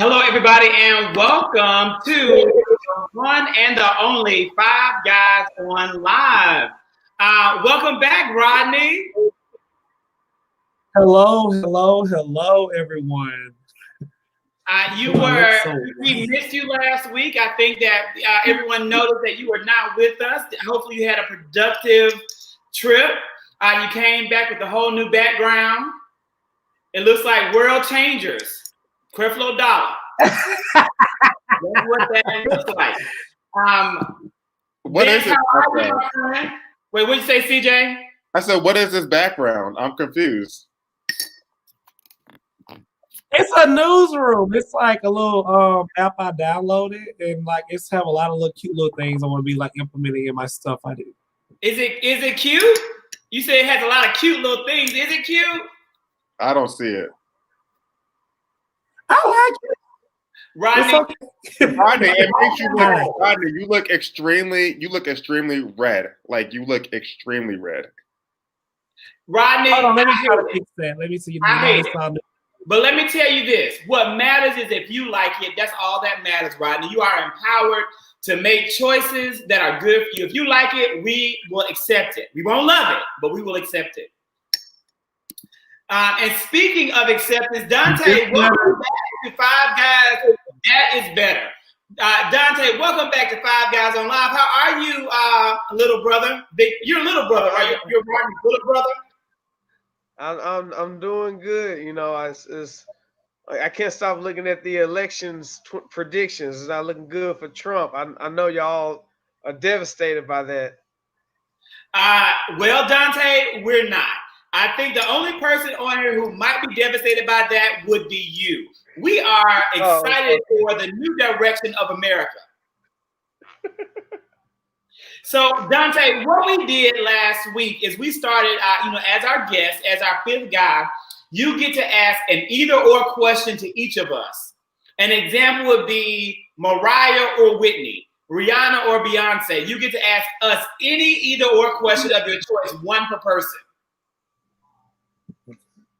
Hello, everybody, and welcome to the one and the only Five Guys on Live. Welcome back, Rodney. Hello, everyone. We missed you last week. I think that everyone noticed that you were not with us. Hopefully you had a productive trip. You came back with a whole new background. It looks like World Changers. Creflo Dollar. That's what that looks like. What is it? Wait, what'd you say, CJ? I said, what is this background? I'm confused. It's a newsroom. It's like a little app I downloaded, and like it's have a lot of little cute little things I want to be like implementing in my stuff I do. Is it cute? You say it has a lot of cute little things. Is it cute? I don't see it. I like it. Rodney, Rodney, it makes you look. Rodney, you look extremely red. Like you look extremely red. Rodney, hold on, let me try to fix that. Let me see. But let me tell you this: what matters is if you like it. That's all that matters, Rodney. You are empowered to make choices that are good for you. If you like it, we will accept it. We won't love it, but we will accept it. And speaking of acceptance, Dante, welcome back to Five Guys. That is better. Dante, welcome back to Five Guys on Live. How are you, little brother? You're a little brother, right? You're Rodney's little brother. I'm doing good. You know, I can't stop looking at the elections predictions. It's not looking good for Trump. I know y'all are devastated by that. Well, Dante, we're not. I think the only person on here who might be devastated by that would be you. We are excited for the new direction of America. So, Dante, what we did last week is we started, as our guest, as our fifth guy, you get to ask an either-or question to each of us. An example would be Mariah or Whitney, Rihanna or Beyonce. You get to ask us any either-or question of your choice, one per person.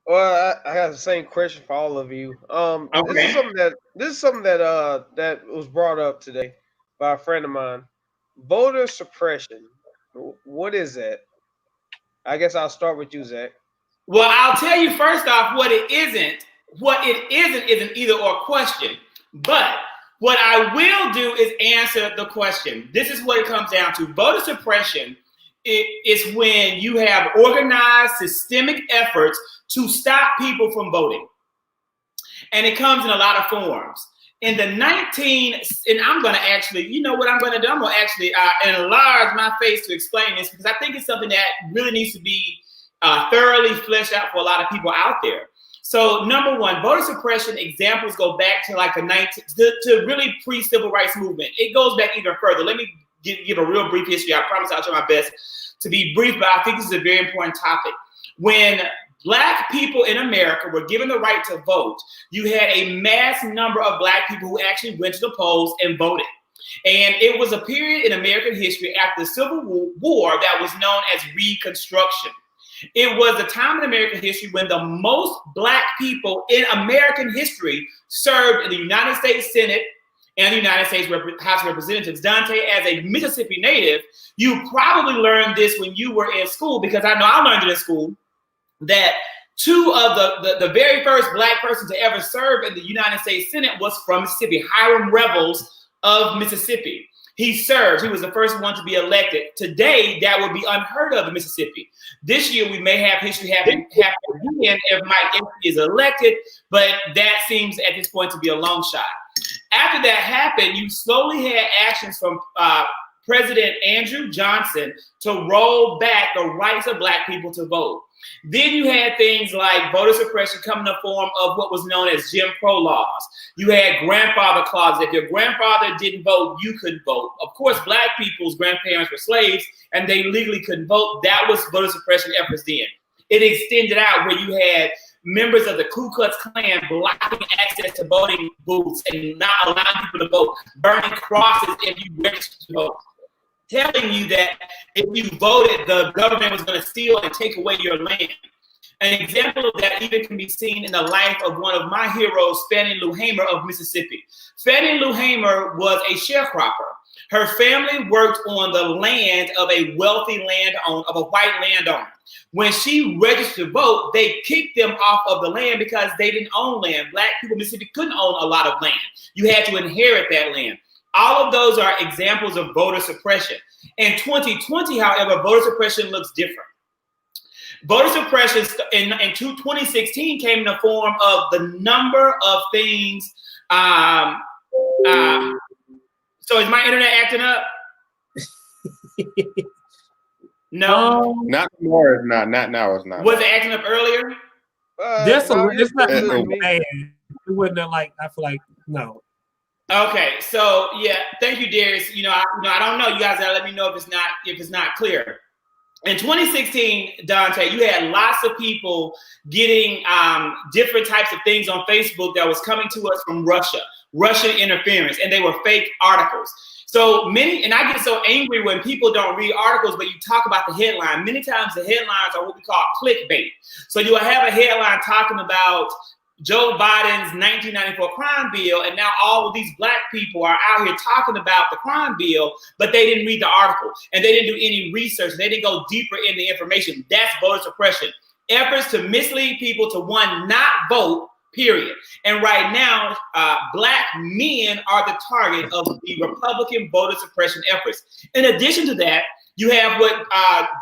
Well, I have the same question for all of you. Okay. This is something that was brought up today by a friend of mine. Voter suppression. What is that? I guess I'll start with you, Zach. Well, I'll tell you first off what it isn't. What it isn't is an either-or question. But what I will do is answer the question. This is what it comes down to. Voter suppression is when you have organized systemic efforts to stop people from voting. And it comes in a lot of forms. In the and I'm going to actually, you know what I'm going to do? I'm going to actually enlarge my face to explain this because I think it's something that really needs to be thoroughly fleshed out for a lot of people out there. So number one, voter suppression examples go back to like to really pre-civil rights movement. It goes back even further. Let me give a real brief history. I promise I'll try my best to be brief, but I think this is a very important topic. When Black people in America were given the right to vote, you had a mass number of Black people who actually went to the polls and voted. And it was a period in American history after the Civil War that was known as Reconstruction. It was a time in American history when the most Black people in American history served in the United States Senate and the United States House of Representatives. Dante, as a Mississippi native, you probably learned this when you were in school, because I know I learned it in school, that two of the very first Black person to ever serve in the United States Senate was from Mississippi, Hiram Revels of Mississippi. He served. He was the first one to be elected. Today, that would be unheard of in Mississippi. This year, we may have history happen again if Mike Empey is elected, but that seems at this point to be a long shot. After that happened, you slowly had actions from President Andrew Johnson to roll back the rights of Black people to vote. Then you had things like voter suppression come in the form of what was known as Jim Crow laws. You had grandfather clauses. If your grandfather didn't vote, you couldn't vote. Of course, Black people's grandparents were slaves and they legally couldn't vote. That was voter suppression efforts then. It extended out where you had members of the Ku Klux Klan blocking access to voting booths and not allowing people to vote, burning crosses if you registered to vote, telling you that if you voted, the government was going to steal and take away your land. An example of that even can be seen in the life of one of my heroes, Fannie Lou Hamer of Mississippi. Fannie Lou Hamer was a sharecropper. Her family worked on the land of a wealthy landowner, of a white landowner. When she registered to vote, they kicked them off of the land because they didn't own land. Black people in Mississippi couldn't own a lot of land. You had to inherit that land. All of those are examples of voter suppression. In 2020, however, voter suppression looks different. Voter suppression in 2016 came in the form of the number of things. So is my internet acting up? No. Not more. It's not. Not now. It's not. Was it acting up earlier? It's not it- bad. It wasn't like, I feel like, no. Okay, so yeah, thank you, Darius. I don't know. You guys gotta let me know if it's not clear. In 2016, Dante, you had lots of people getting different types of things on Facebook that was coming to us from Russian interference, and they were fake articles. So many, and I get so angry when people don't read articles, but you talk about the headline. Many times the headlines are what we call clickbait. So you will have a headline talking about Joe Biden's 1994 crime bill, and now all of these black people are out here talking about the crime bill, but they didn't read the article, and they didn't do any research. They didn't go deeper in the information. That's voter suppression. Efforts to mislead people to, one, not vote, period. And right now, black men are the target of the Republican voter suppression efforts. In addition to that, you have what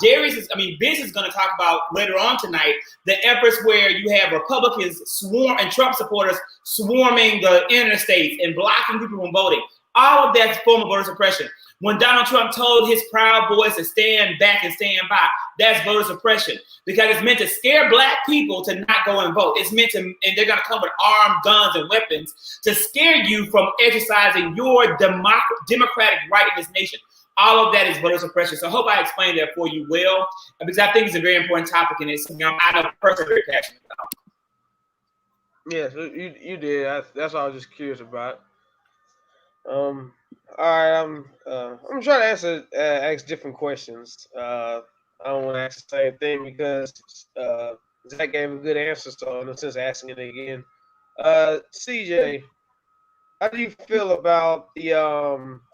Vince is going to talk about later on tonight, the efforts where you have Republicans and Trump supporters swarming the interstates and blocking people from voting. All of that's a form of voter suppression. When Donald Trump told his Proud Boys to stand back and stand by, that's voter suppression, because it's meant to scare black people to not go and vote. It's meant to, and they're going to come with armed guns and weapons to scare you from exercising your democratic right in this nation. All of that is voter suppression. So I hope I explained that for you well, because I think it's a very important topic, and it's something I know personally very passionate about. Yes, you did. That's all I was just curious about. All right, I'm trying to ask different questions. I don't want to ask the same thing because Zach gave a good answer, so no sense asking it again. CJ, how do you feel about the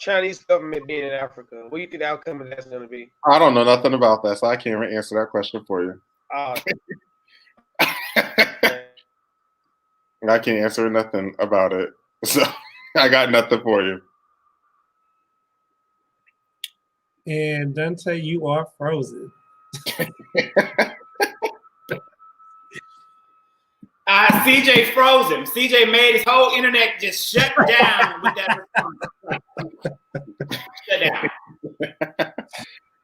Chinese government being in Africa? What do you think the outcome of that's going to be? I don't know nothing about that, so I can't even answer that question for you. I can't answer nothing about it, so I got nothing for you. And Dante, you are frozen. CJ frozen. CJ made his whole internet just shut down with that response. Shut down.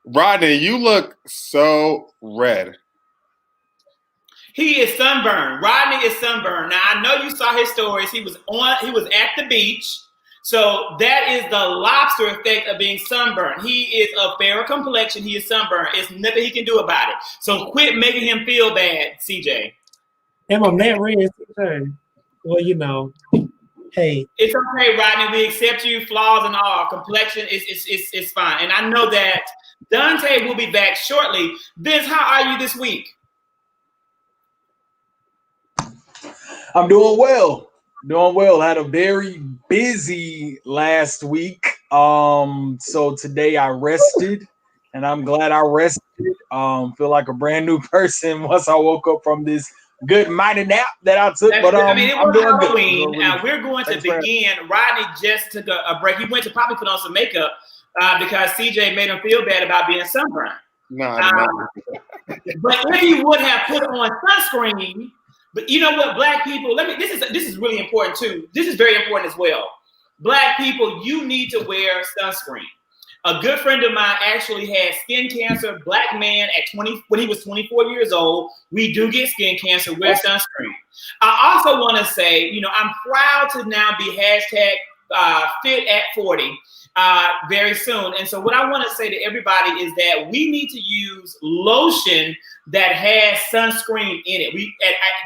Rodney, you look so red. He is sunburned. Rodney is sunburned. Now I know you saw his stories. He was at the beach. So that is the lobster effect of being sunburned. He is of fairer complexion. He is sunburned. There's nothing he can do about it. So quit making him feel bad, CJ. Am I that red, CJ? Well, hey. It's okay, Rodney. We accept you, flaws and all. Complexion is fine. And I know that Dante will be back shortly. Vince, how are you this week? I'm doing well. I had a very busy last week. So today I rested, and I'm glad I rested. Feel like a brand new person once I woke up from this good mighty nap that I took. But it was doing Halloween. good. Now we're going to begin. Rodney just took a break. He went to probably put on some makeup because CJ made him feel bad about being sunburned. No. But if he would have put on sunscreen. But you know what, black people, this is really important too. This is very important as well. Black people, you need to wear sunscreen. A good friend of mine actually had skin cancer, black man when he was 24 years old. We do get skin cancer, wear sunscreen. I also want to say, I'm proud to now be #fit at 40 very soon. And so what I want to say to everybody is that we need to use lotion that has sunscreen in it.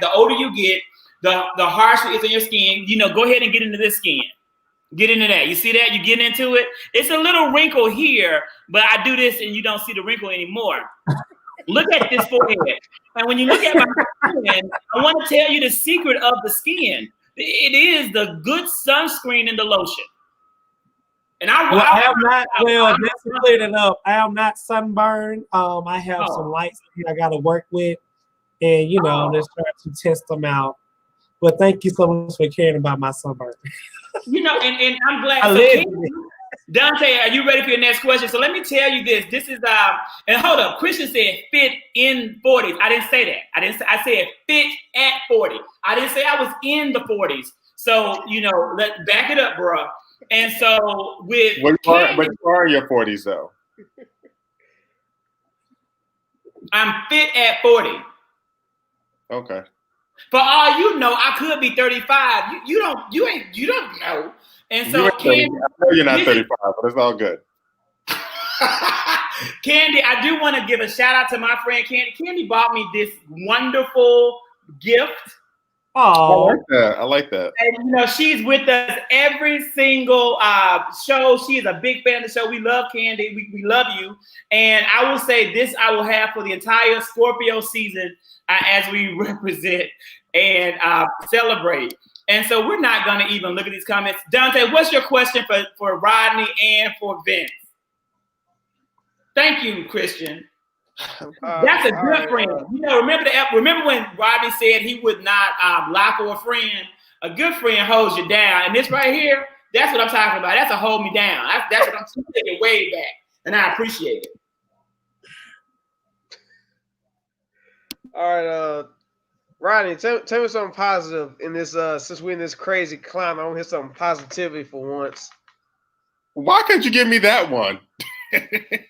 The older you get, the harsher it is on your skin. Go ahead and get into this skin. Get into that. You see that? You get into it. It's a little wrinkle here, but I do this and you don't see the wrinkle anymore. Look at this forehead. And when you look at my skin, I want to tell you the secret of the skin. It is the good sunscreen and the lotion. And I am not. Well, just to clear it up, I am not sunburned. I have some light skin I got to work with, and let's try to test them out. But thank you so much for caring about my sunburn. And I'm glad. Dante, are you ready for your next question? So let me tell you this. This is and hold up. Christian said fit in 40s. I didn't say that. I said fit at 40. I didn't say I was in the 40s. So let's back it up, bro. And so with but you are in your 40s though. I'm fit at 40. Okay. For all you know, I could be 35. You don't know. And so I know you're not 35, but it's all good. Candy, I do want to give a shout out to my friend Candy. Candy bought me this wonderful gift. Oh, I like that. And she's with us every single show. She is a big fan of the show. We love Candy. We love you. And I will say this: I will have for the entire Scorpio season as we represent and celebrate. And so we're not going to even look at these comments. Dante, what's your question for Rodney and for Vince? Thank you, Christian. That's a good friend. Remember when Rodney said he would not lie for a friend? A good friend holds you down. And this right here, that's what I'm talking about. That's a hold me down. That's what I'm taking way back. And I appreciate it. All right, Rodney, tell me something positive in this. Since we're in this crazy climate, I want to hear something positivity for once. Why can't you give me that one?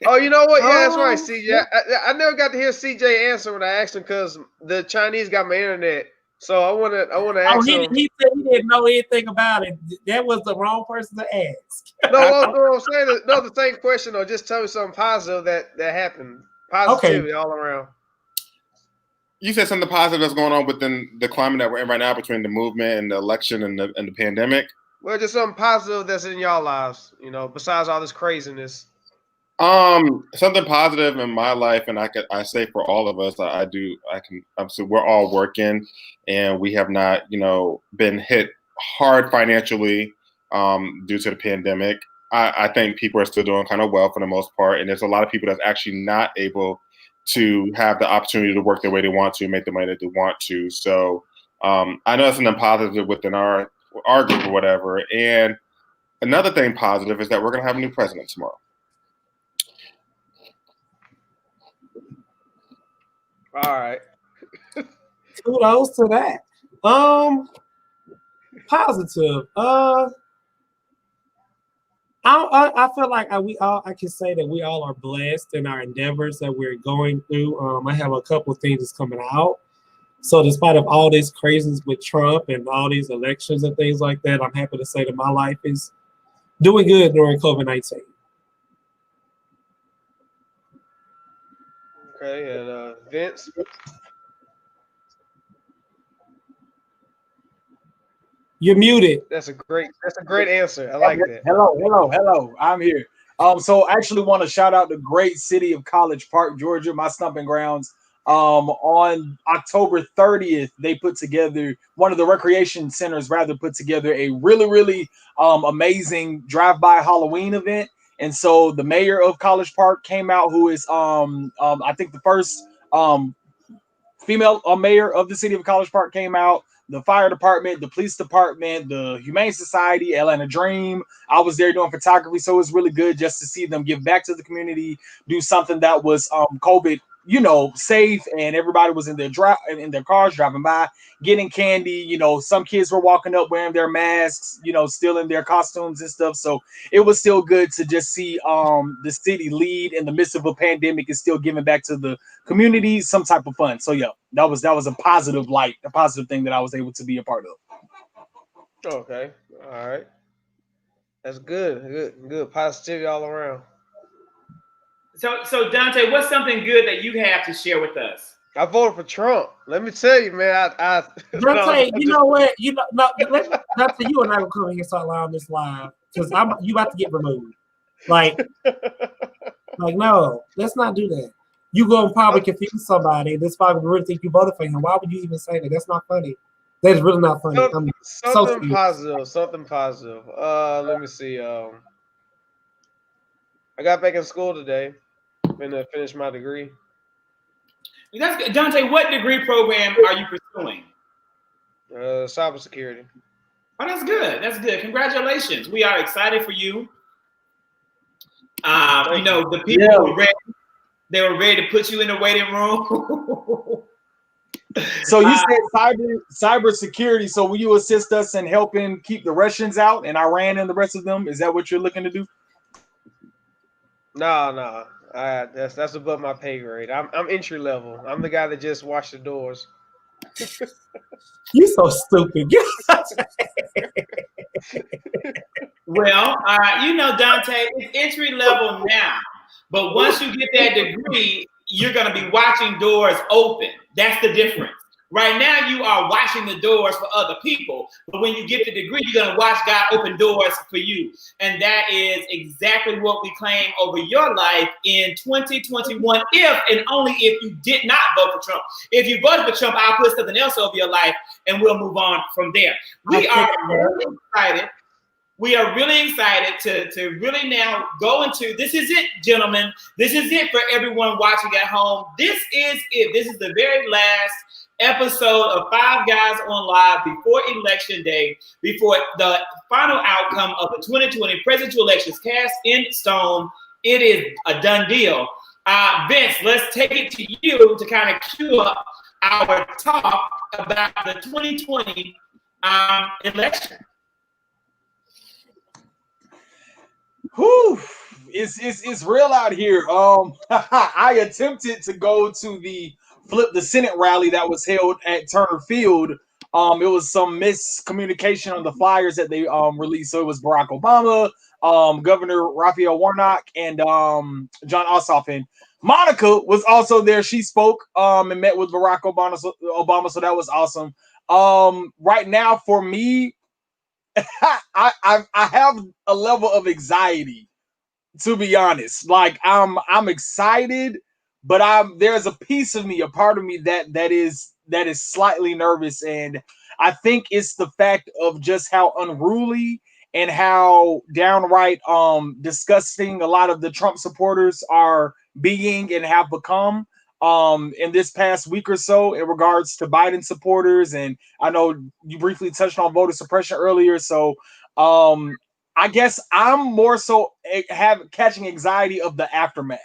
Oh, you know what? Yeah, that's right, CJ. I never got to hear CJ answer when I asked him because the Chinese got my internet. So I want to ask him. He said he didn't know anything about it. That was the wrong person to ask. No, I'm saying the same question though. Just tell me something positive that happened. Positivity all around. You said something positive that's going on within the climate that we're in right now between the movement and the election and the pandemic. Well, just something positive that's in y'all lives, besides all this craziness. Something positive in my life, and I say for all of us, so we're all working, and we have not, been hit hard financially, due to the pandemic. I think people are still doing kind of well for the most part, and there's a lot of people that's actually not able to have the opportunity to work the way they want to, make the money that they want to. So, I know it's something positive within our group or whatever. And another thing positive is that we're going to have a new president tomorrow. All right. Kudos to that. Positive. I feel like I can say that we all are blessed in our endeavors that we're going through. I have a couple of things that's coming out. So despite of all this craziness with Trump and all these elections and things like that, I'm happy to say that my life is doing good during COVID-19. Okay, and Vince? You're muted. That's a great answer. I like that. Hello. I'm here. So I actually want to shout out the great city of College Park, Georgia, my stomping grounds. On October 30th, they put together one of the recreation centers put together a really amazing drive-by Halloween event. And so the mayor of College Park came out, who is I think the first female mayor of the city of College Park came out. The fire department, the police department, the Humane Society, Atlanta Dream. I was there doing photography, so it was really good just to see them give back to the community, do something that was COVID, safe, and everybody was in their cars driving by, getting candy. Some kids were walking up wearing their masks, still in their costumes and stuff. So it was still good to just see the city lead in the midst of a pandemic and still giving back to the community some type of fun. So yeah, that was a positive thing that I was able to be a part of. Okay, all right, that's good positivity all around. So Dante, what's something good that you have to share with us? I voted for Trump. Let me tell you, man. Dante, you know what? Dante, you and I will come in here and start allowing this live because you about to get removed. No, let's not do that. You go and probably confuse somebody. This probably really think you voted for him. Why would you even say that? That's not funny. That is really not funny. I'm so Something serious. positive. Something positive. Let me see. I got back in school today. Gonna finish my degree. That's good. Dante, what degree program are you pursuing? Cybersecurity. Oh, that's good. That's good. Congratulations. We are excited for you. You know, the people were ready. They were ready to put you in the waiting room. So you said cybersecurity. So will you assist us in helping keep the Russians out and Iran and the rest of them? Is that what you're looking to do? No. That's above my pay grade. I'm entry level. I'm the guy that just washed the doors. You so stupid. Well, you know, Dante, it's entry level now. But once you get that degree, you're going to be watching doors open. That's the difference. Right now, you are watching the doors for other people. But when you get the degree, you're going to watch God open doors for you. And that is exactly what we claim over your life in 2021, if and only if you did not vote for Trump. If you voted for Trump, I'll put something else over your life, and we'll move on from there. We are really excited. We are really excited to really now go into, this is it, gentlemen. This is it for everyone watching at home. This is it. This is the very last episode of Five Guys on Live before Election Day, before the final outcome of the 2020 presidential elections cast in stone. It is a done deal. Vince, let's take it to you to kind of cue up our talk about the 2020 election. Whew, it's real out here. I attempted to go to the Flip the Senate rally that was held at Turner Field. It was some miscommunication on the flyers that they released. So it was Barack Obama, Governor Raphael Warnock, and John Ossoff. And Monica was also there. She spoke and met with Barack Obama. So that was awesome. Right now, for me, I have a level of anxiety, to be honest. Like I'm excited, but there's a piece of me, a part of me that is slightly nervous, and I think it's the fact of just how unruly and how downright disgusting a lot of the Trump supporters are being and have become in this past week or so in regards to Biden supporters. And I know you briefly touched on voter suppression earlier. So I guess I'm more so catching anxiety of the aftermath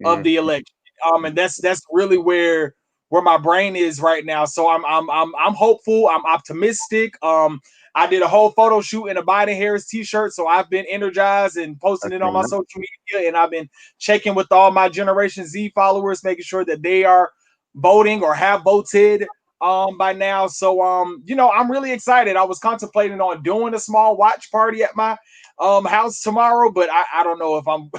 of the election. And that's really where my brain is right now. So I'm hopeful, I'm optimistic. I did a whole photo shoot in a Biden Harris t-shirt, so I've been energized and posting it on my social media, and I've been checking with all my Generation Z followers, making sure that they are voting or have voted by now. So you know, I'm really excited. I was contemplating on doing a small watch party at my house tomorrow, but I don't know if I'm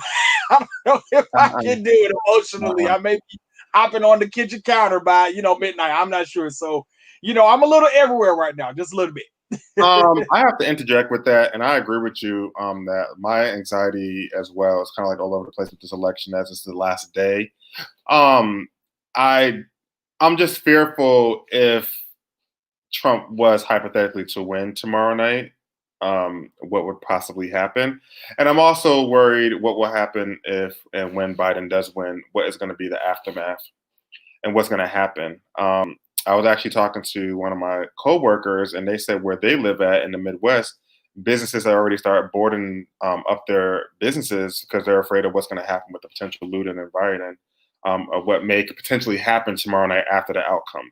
I don't know if I can do it emotionally. I may be hopping on the kitchen counter by midnight. I'm not sure. So I'm a little everywhere right now, just a little bit. I have to interject with that, and I agree with you that my anxiety as well is kind of like all over the place with this election as it's the last day. I'm just fearful if Trump was hypothetically to win tomorrow night, what would possibly happen. And I'm also worried what will happen if and when Biden does win, what is going to be the aftermath and what's going to happen. I was actually talking to one of my coworkers, and they said where they live at in the Midwest, businesses have already started boarding up their businesses because they're afraid of what's going to happen with the potential looting and rioting of what may potentially happen tomorrow night after the outcome.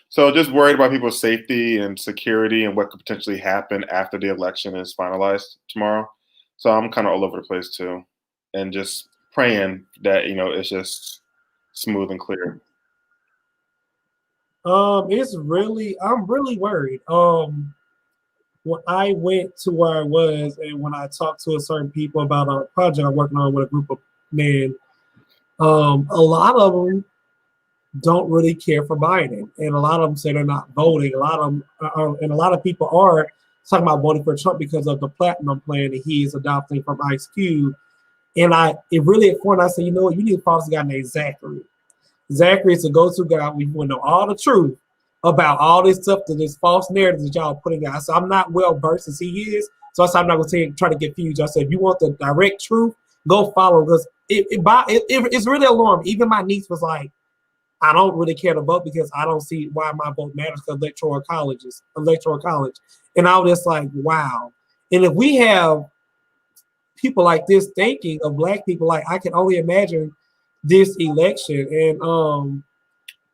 So just worried about people's safety and security and what could potentially happen after the election is finalized tomorrow. So I'm kind of all over the place too, and just praying that it's just smooth and clear. I'm really worried. When I went to where I was and when I talked to a certain people about a project I'm working on with a group of men, a lot of them don't really care for Biden, and a lot of them say they're not voting. A lot of them, and a lot of people are talking about voting for Trump because of the platinum plan that he is adopting from Ice Cube. And it really informed. I said, you know what, you need to follow this guy named Zachary. Zachary is a go-to guy. We want to know all the truth about all this stuff, that this false narrative that y'all putting out. So I'm not well versed as he is. So I said, I'm not going to try to confuse you. I said, if you want the direct truth, go follow, because it's really alarming. Even my niece was like, I don't really care to vote because I don't see why my vote matters to electoral college. And I was just like, wow. And if we have people like this thinking of Black people, like, I can only imagine this election. And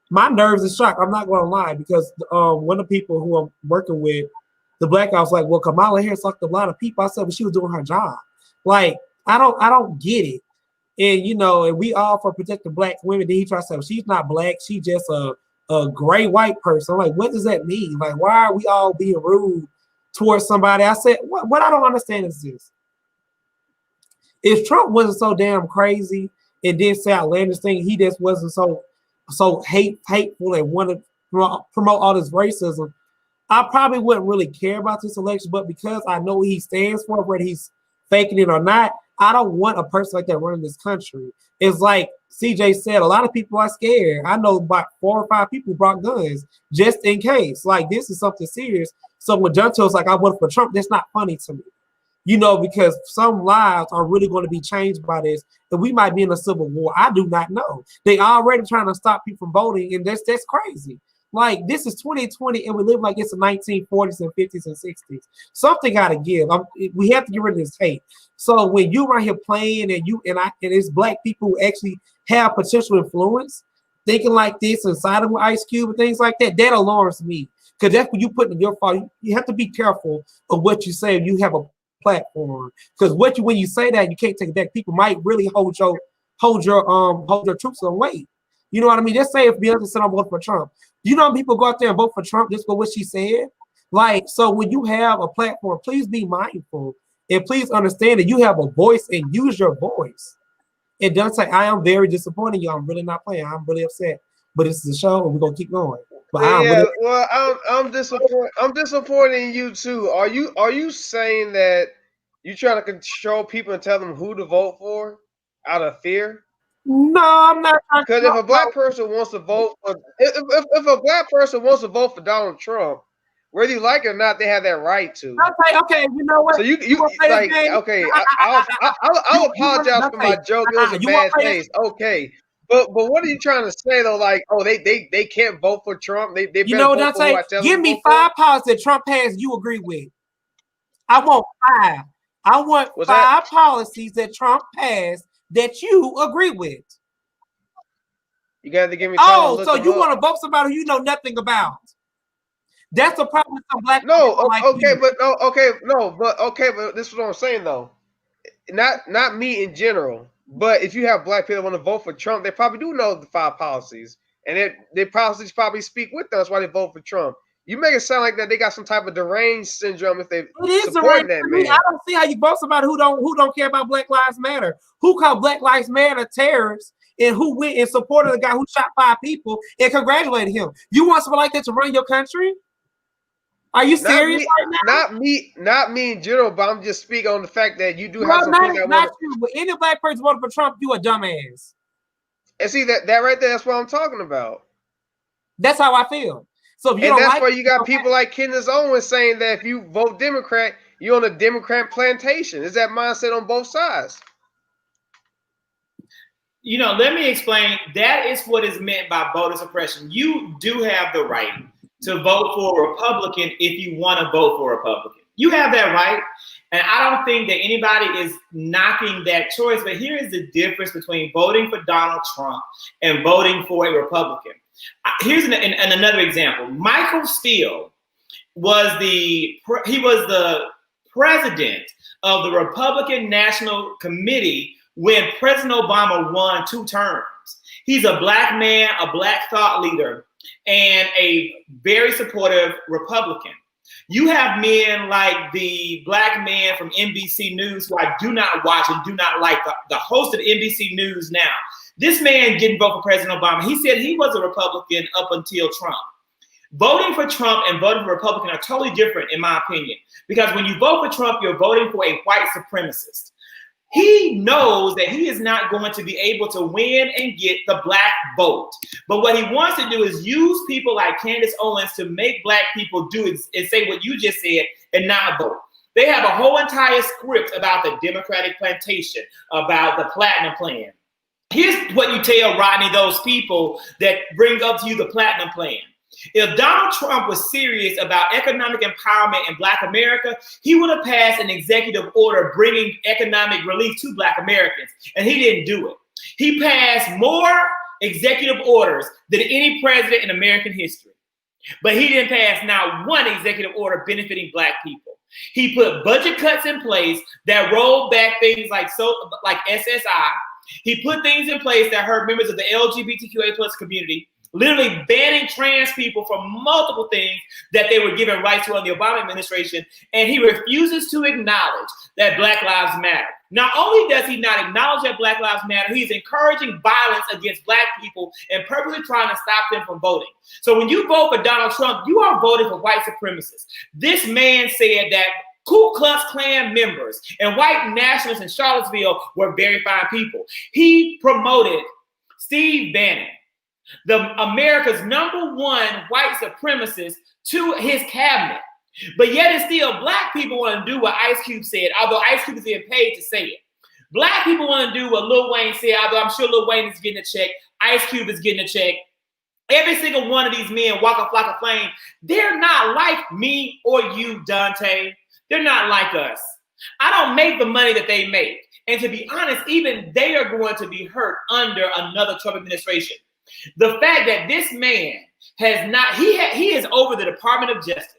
my nerves are shocked. I'm not going to lie, because one of the people who I'm working with, the Black guy was like, well, Kamala Harris sucked a lot of people. I said, well, she was doing her job. Like, I don't get it. And, you know, and we all for protecting Black women. Then he tries to say, well, she's not Black. She's just a gray white person. I'm like, what does that mean? Like, why are we all being rude towards somebody? I said, what I don't understand is this. If Trump wasn't so damn crazy and did say outlandish things, he just wasn't so hateful and wanted to promote all this racism, I probably wouldn't really care about this election. But because I know what he stands for, whether he's faking it or not, I don't want a person like that running this country. It's like CJ said, a lot of people are scared. I know about 4 or 5 people brought guns just in case. Like, this is something serious. So when John tells like I voted for Trump, that's not funny to me. You know, because some lives are really going to be changed by this, and we might be in a civil war. I do not know. They already trying to stop people from voting, and that's crazy. Like, this is 2020, and we live like it's the 1940s and 50s and 60s. Something got to give. We have to get rid of this hate. So when you right here playing, and it's Black people who actually have potential influence, thinking like this and siding with Ice Cube and things like that, that alarms me. Because that's what you put in your fault. You have to be careful of what you say if you have a platform, because when you say that, you can't take it back. People might really hold your troops on weight. You know what I mean? Just say if Beyonce said I'm voting for Trump. You know, people go out there and vote for Trump just for what she said. Like, so when you have a platform, please be mindful and please understand that you have a voice and use your voice. And don't say, I am very disappointed in you. I'm really not playing. I'm really upset. But this is a show and we're gonna keep going. But I'm disappointed. I'm disappointed in you too. Are you saying that you trying to control people and tell them who to vote for out of fear? No, I'm not. Because if a Black person wants to vote for, if a Black person wants to vote for Donald Trump, whether you like it or not, they have that right to. Okay, you know what? So you like, okay, I'll apologize for my joke. It was a bad taste. Okay. But what are you trying to say though? Like, oh, they can't vote for Trump. They you know what I'm saying? Give me 5 policies that Trump has you agree with. I want 5. I want 5 policies that Trump passed that you agree with. You got to give me time. Oh, so you want to vote somebody who you know nothing about? That's the problem with some Black people like you. But this is what I'm saying though. Not me in general. But if you have Black people that want to vote for Trump, they probably do know the 5 policies. And their policies probably speak with them. That's why they vote for Trump. You make it sound like that they got some type of deranged syndrome if they support that man. I don't see how you vote somebody who don't care about Black Lives Matter. Who called Black Lives Matter terrorists and who went and supported the guy who shot 5 people and congratulated him? You want somebody like that to run your country? Are you serious right now? Not me in general, but I'm just speaking on the fact that you do have some people that not you, but any Black person voting for Trump, you a dumbass. And see that right there, that's what I'm talking about. That's how I feel. So if you and that's why you got people like Candace Owens saying that if you vote Democrat, you're on a Democrat plantation. Is that mindset on both sides? You know, let me explain. That is what is meant by voter suppression. You do have the right to vote for a Republican if you want to vote for a Republican. You have that right. And I don't think that anybody is knocking that choice. But here is the difference between voting for Donald Trump and voting for a Republican. Here's another example. Michael Steele was the president of the Republican National Committee when President Obama won 2 terms. He's a Black man, a Black thought leader, and a very supportive Republican. You have men like the Black man from NBC News, who I do not watch and do not like, the host of NBC News now. This man didn't vote for President Obama. He said he was a Republican up until Trump. Voting for Trump and voting for Republican are totally different, in my opinion, because when you vote for Trump, you're voting for a white supremacist. He knows that he is not going to be able to win and get the black vote. But what he wants to do is use people like Candace Owens to make black people do and say what you just said and not vote. They have a whole entire script about the Democratic plantation, about the Platinum Plan. Here's what you tell Rodney, those people that bring up to you the Platinum Plan. If Donald Trump was serious about economic empowerment in Black America, he would have passed an executive order bringing economic relief to Black Americans, and he didn't do it. He passed more executive orders than any president in American history, but he didn't pass not one executive order benefiting Black people. He put budget cuts in place that rolled back things like SSI. He put things in place that hurt members of the LGBTQA plus community, literally banning trans people from multiple things that they were given rights to under the Obama administration. And he refuses to acknowledge that Black Lives Matter. Not only does he not acknowledge that Black Lives Matter, he's encouraging violence against Black people and purposely trying to stop them from voting. So when you vote for Donald Trump, you are voting for white supremacists. This man said that Ku Klux Klan members and white nationalists in Charlottesville were very fine people. He promoted Steve Bannon, the America's #1 white supremacist, to his cabinet. But yet and still, Black people want to do what Ice Cube said, although Ice Cube is getting paid to say it. Black people want to do what Lil Wayne said, although I'm sure Lil Wayne is getting a check. Ice Cube is getting a check. Every single one of these men walk a flock of flame. They're not like me or you, Dante. They're not like us. I don't make the money that they make. And to be honest, even they are going to be hurt under another Trump administration. The fact that this man has not, he is over the Department of Justice.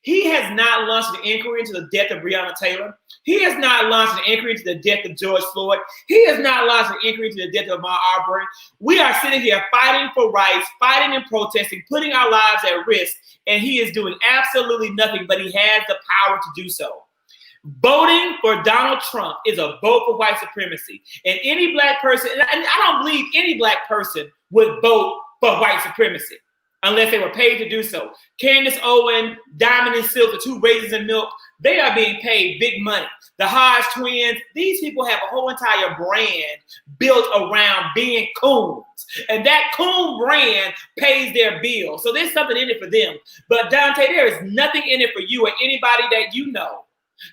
He has not launched an inquiry into the death of Breonna Taylor. He has not launched an inquiry into the death of George Floyd. He has not launched an inquiry into the death of Ahmaud Arbery. We are sitting here fighting for rights, fighting and protesting, putting our lives at risk, and he is doing absolutely nothing, but he has the power to do so. Voting for Donald Trump is a vote for white supremacy. And any Black person, and I don't believe any Black person would vote for white supremacy unless they were paid to do so. Candace Owens, Diamond and Silk, the two raisins in milk, they are being paid big money. The Hodge twins, these people have a whole entire brand built around being coons. And that coon brand pays their bills. So there's something in it for them. But Dante, there is nothing in it for you or anybody that you know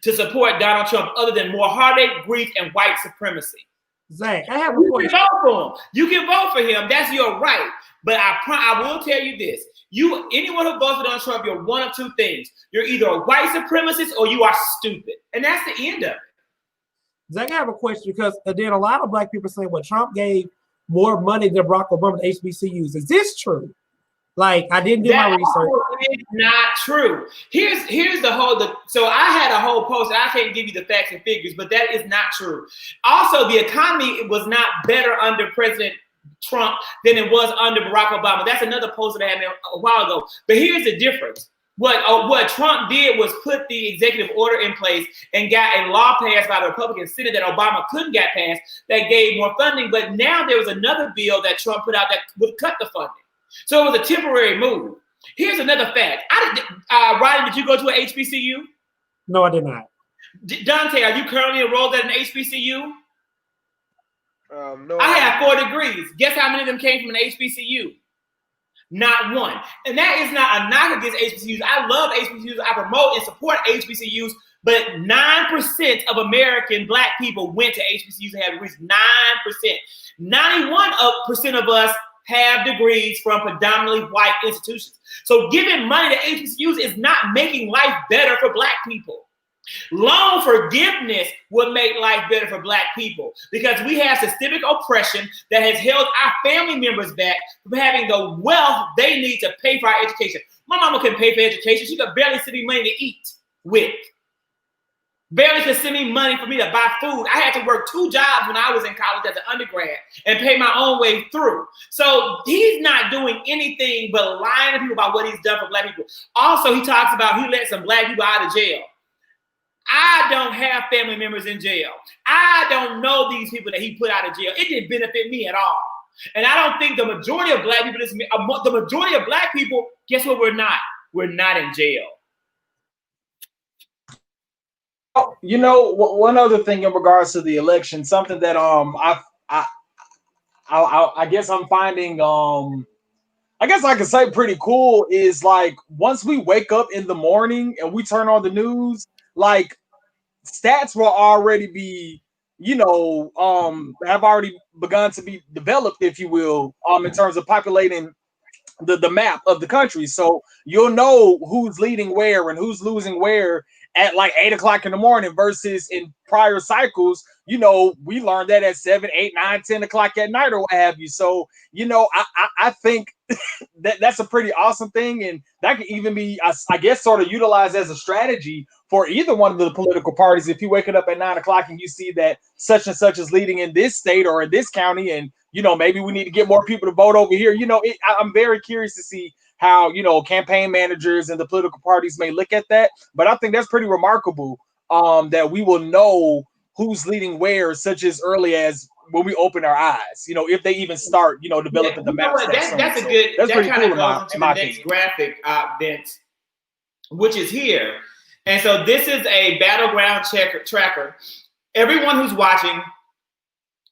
to support Donald Trump other than more heartache, grief, and white supremacy. Zach, I have a question. You can vote for him. That's your right. But I will tell you this. Anyone who votes for Donald Trump, you're one of two things. You're either a white supremacist or you are stupid. And that's the end of it. Zach, I have a question because then a lot of Black people say, well, Trump gave more money than Barack Obama to HBCUs. Is this true? Like, I didn't do my research. It's not true. Here's the so I had a whole post, and I can't give you the facts and figures, but that is not true. Also, the economy was not better under President Trump than it was under Barack Obama. That's another post that I had a while ago. But here's the difference. What Trump did was put the executive order in place and got a law passed by the Republican Senate that Obama couldn't get passed that gave more funding. But now there was another bill that Trump put out that would cut the funding. So it was a temporary move. Here's another fact. Rodney, did you go to an HBCU? No, I did not. Dante, are you currently enrolled at an HBCU? No. I have 4 degrees. Guess how many of them came from an HBCU? Not one. And that is not a knock against HBCUs. I love HBCUs. I promote and support HBCUs. But 9% of American Black people went to HBCUs and had degrees. 9%. 91% of us have degrees from predominantly white institutions. So giving money to HBCUs is not making life better for Black people. Loan forgiveness would make life better for Black people because we have systemic oppression that has held our family members back from having the wealth they need to pay for our education. My mama couldn't pay for education. She could barely send me money to eat with. Barely could send me money for me to buy food. I had to work 2 jobs when I was in college as an undergrad and pay my own way through. So he's not doing anything but lying to people about what he's done for Black people. Also, he talks about he let some Black people out of jail. I don't have family members in jail. I don't know these people that he put out of jail. It didn't benefit me at all. And I don't think the majority of Black people, the majority of Black people, guess what we're not? We're not in jail. You know, one other thing in regards to the election, something that I guess I'm finding I guess I could say pretty cool is like once we wake up in the morning and we turn on the news, like stats will already be, have already begun to be developed, if you will, in terms of populating the map of the country. So you'll know who's leading where and who's losing where at like 8 o'clock in the morning versus in prior cycles, we learned that at 7, 8, 9, 10 o'clock at night or what have you. So, I think that's a pretty awesome thing. And that can even be, I guess, sort of utilized as a strategy for either one of the political parties. If you wake it up at 9 o'clock and you see that such and such is leading in this state or in this county, and maybe we need to get more people to vote over here. I'm very curious to see how, campaign managers and the political parties may look at that. But I think that's pretty remarkable that we will know who's leading where such as early as when we open our eyes, if they even start, developing the maps. That's a good, that's that pretty kind of cool goes into the next graphic, Vince, which is here. And so this is a battleground tracker. Everyone who's watching,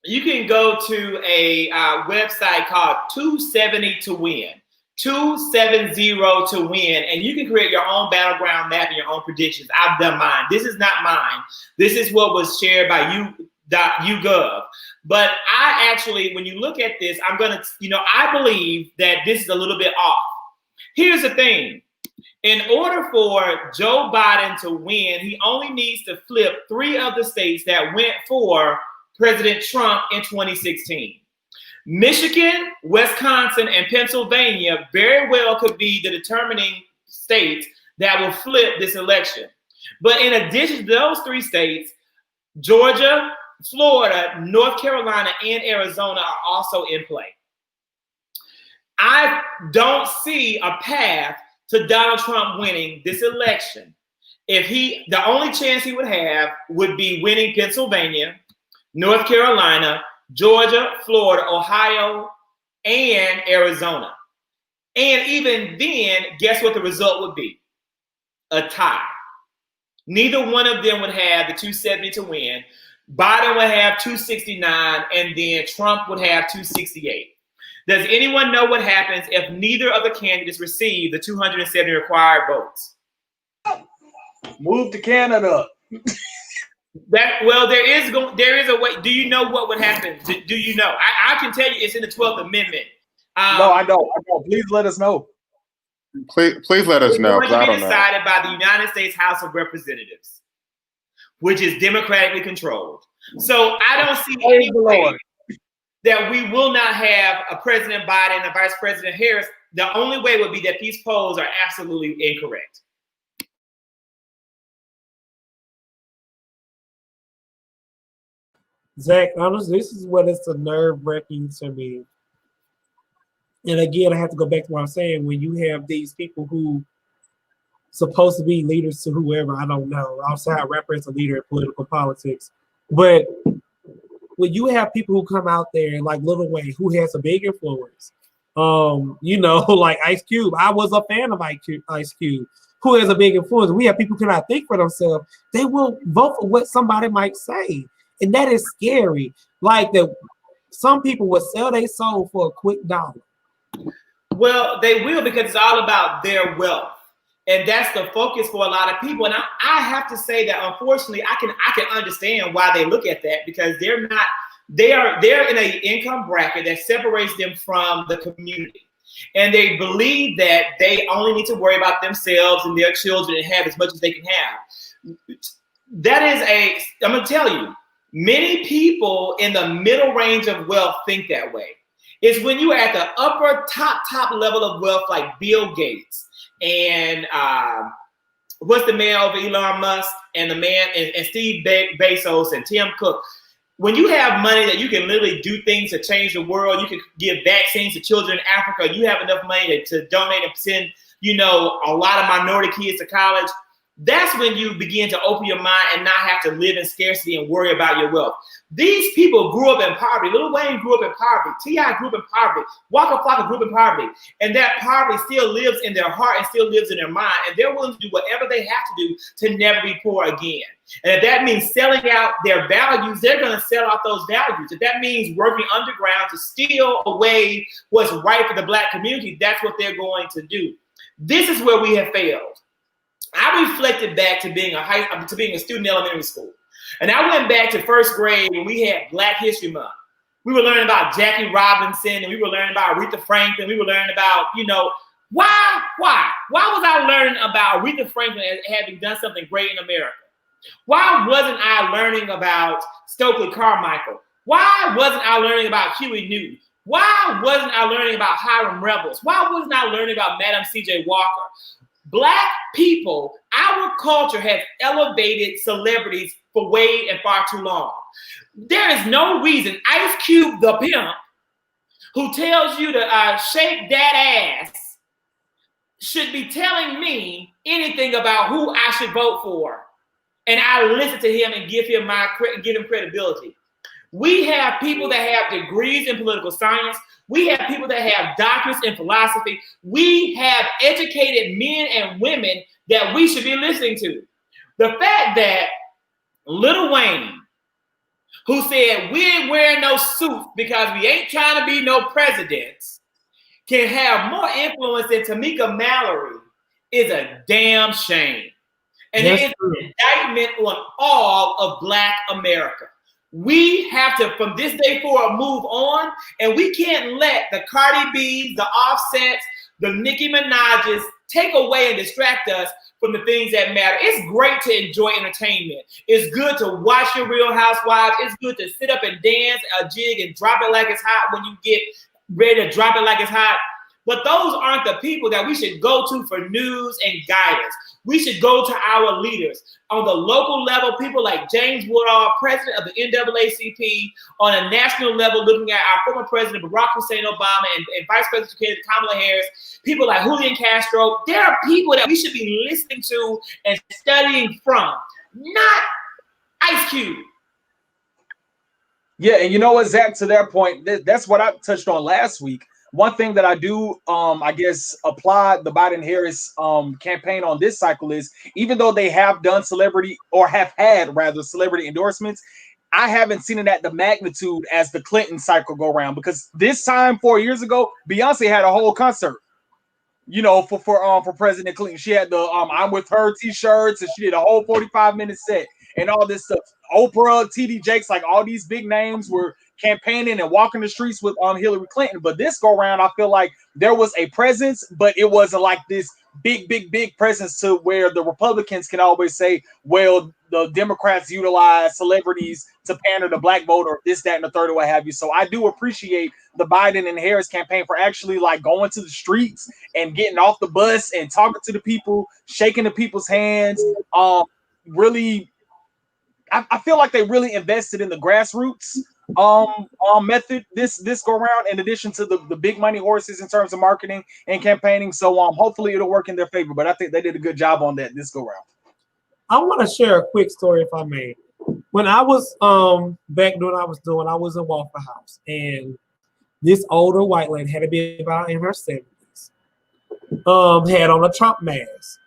you can go to a website called 270 to win, 270 to win, and you can create your own battleground map and your own predictions. I've done mine. This is not mine. This is what was shared by YouGov. But I actually, when you look at this, I'm going to, I believe that this is a little bit off. Here's the thing. In order for Joe Biden to win, he only needs to flip 3 of the states that went for President Trump in 2016. Michigan, Wisconsin, and Pennsylvania very well could be the determining states that will flip this election. But in addition to those 3 states, Georgia, Florida, North Carolina, and Arizona are also in play. I don't see a path to Donald Trump winning this election. The only chance he would have would be winning Pennsylvania, North Carolina, Georgia, Florida, Ohio, and Arizona. And even then, guess what the result would be? A tie. Neither one of them would have the 270 to win. Biden would have 269, and then Trump would have 268. Does anyone know what happens if neither of the candidates receive the 270 required votes? Move to Canada. There is a way. Do you know what would happen? Do you know? I can tell you it's in the 12th Amendment. No, I don't. Please let us know. Please let us know. It's going to be decided by the United States House of Representatives, which is democratically controlled. So I don't see any way that we will not have a President Biden and a Vice President Harris. The only way would be that these polls are absolutely incorrect. Zach, honestly, this is what it's a nerve-wracking to me. And again, I have to go back to what I'm saying. When you have these people who supposed to be leaders to whoever, I don't know, outside rappers, a leader in political politics. But when you have people who come out there like Lil Wayne, who has a big influence, like Ice Cube. I was a fan of Ice Cube, who has a big influence. We have people who cannot think for themselves. They will vote for what somebody might say. And that is scary. Like some people will sell their soul for a quick dollar. Well, they will, because it's all about their wealth. And that's the focus for a lot of people. And I have to say that, unfortunately, I can understand why they look at that, because they're in an income bracket that separates them from the community. And they believe that they only need to worry about themselves and their children and have as much as they can have. I'm going to tell you, many people in the middle range of wealth think that way. It's when you're at the upper top level of wealth, like Bill Gates and what's the man over Elon Musk and the man and Steve Bezos and Tim Cook. When you have money that you can literally do things to change the world, you can give vaccines to children in Africa, you have enough money to donate and send, a lot of minority kids to college. That's when you begin to open your mind and not have to live in scarcity and worry about your wealth. These people grew up in poverty. Lil Wayne grew up in poverty. T.I. grew up in poverty. Waka Flocka grew up in poverty. And that poverty still lives in their heart and still lives in their mind. And they're willing to do whatever they have to do to never be poor again. And if that means selling out their values, they're going to sell out those values. If that means working underground to steal away what's right for the Black community, that's what they're going to do. This is where we have failed. I reflected back to being a student in elementary school. And I went back to first grade when we had Black History Month. We were learning about Jackie Robinson, and we were learning about Aretha Franklin. We were learning about, why was I learning about Aretha Franklin as having done something great in America? Why wasn't I learning about Stokely Carmichael? Why wasn't I learning about Huey Newton? Why wasn't I learning about Hiram Revels? Why wasn't I learning about Madam C.J. Walker? Black people, our culture has elevated celebrities for way and far too long. There is no reason Ice Cube the pimp, who tells you to shake that ass, should be telling me anything about who I should vote for. And I listen to him and give him credibility. We have people that have degrees in political science. We have people that have doctorates in philosophy. We have educated men and women that we should be listening to. The fact that Lil Wayne, who said we ain't wearing no suits because we ain't trying to be no presidents, can have more influence than Tamika Mallory is a damn shame. And it is an indictment on all of Black America. We have to, from this day forward, move on, and we can't let the Cardi B's, the Offsets, the Nicki Minaj's take away and distract us from the things that matter. It's great to enjoy entertainment. It's good to watch your Real Housewives. It's good to sit up and dance a jig and drop it like it's hot when you get ready to drop it like it's hot. But those aren't the people that we should go to for news and guidance. We should go to our leaders. On the local level, people like James Woodall, president of the NAACP, on a national level, looking at our former president, Barack Hussein Obama, and Vice President Kamala Harris, people like Julian Castro. There are people that we should be listening to and studying from, not Ice Cube. Yeah, and you know what, Zach, to that point, that's what I touched on last week. One thing that I do, I guess, apply the Biden-Harris campaign on this cycle is, even though they have done celebrity, or have had rather celebrity endorsements, I haven't seen it at the magnitude as the Clinton cycle go around. Because this time 4 years ago, Beyonce had a whole concert, for President Clinton. She had the "I'm with her" t-shirts, and she did a whole 45-minute set and all this stuff. Oprah, T.D. Jakes, like all these big names were campaigning and walking the streets with Hillary Clinton. But this go around, I feel like there was a presence, but it wasn't like this big presence to where the Republicans can always say, well, the Democrats utilize celebrities to pander the Black vote, or this, that, and the third, or what have you. So I do appreciate the Biden and Harris campaign for actually like going to the streets and getting off the bus and talking to the people, shaking the people's hands. Really, I feel like they really invested in the grassroots method this go around, in addition to the big money horses in terms of marketing and campaigning. So hopefully it'll work in their favor, but I think they did a good job on that this go around. I want to share a quick story, if I may. When I was back when I was in Waffle House, and this older white lady had to be about in her 70s, had on a Trump mask.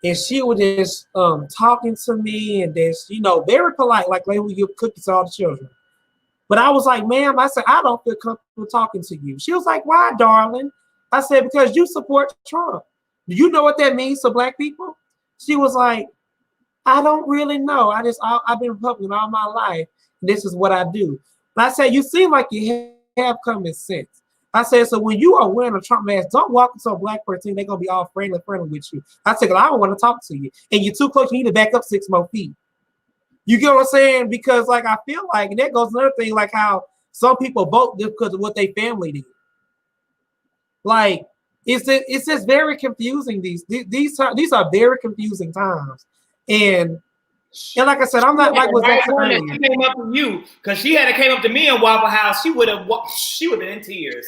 And she was just talking to me, and just, very polite, like we give cookies to all the children. But I was like, ma'am, I said, I don't feel comfortable talking to you. She was like, why, darling? I said, because you support Trump. Do you know what that means to Black people? She was like, I don't really know. I've been Republican all my life. This is what I do. And I said, you seem like you have common sense. I said, so when you are wearing a Trump mask, don't walk into a Black person, they're going to be all friendly with you. I said, I don't want to talk to you. And you're too close, you need to back up 6 more feet. You get what I'm saying? Because I feel like, and that goes another thing, like how some people vote just because of what their family did. It's just very confusing. These are very confusing times. And like I said, I'm not like what Zach said. She came up to you, because she had came up to me in Waffle House. She would have been in tears.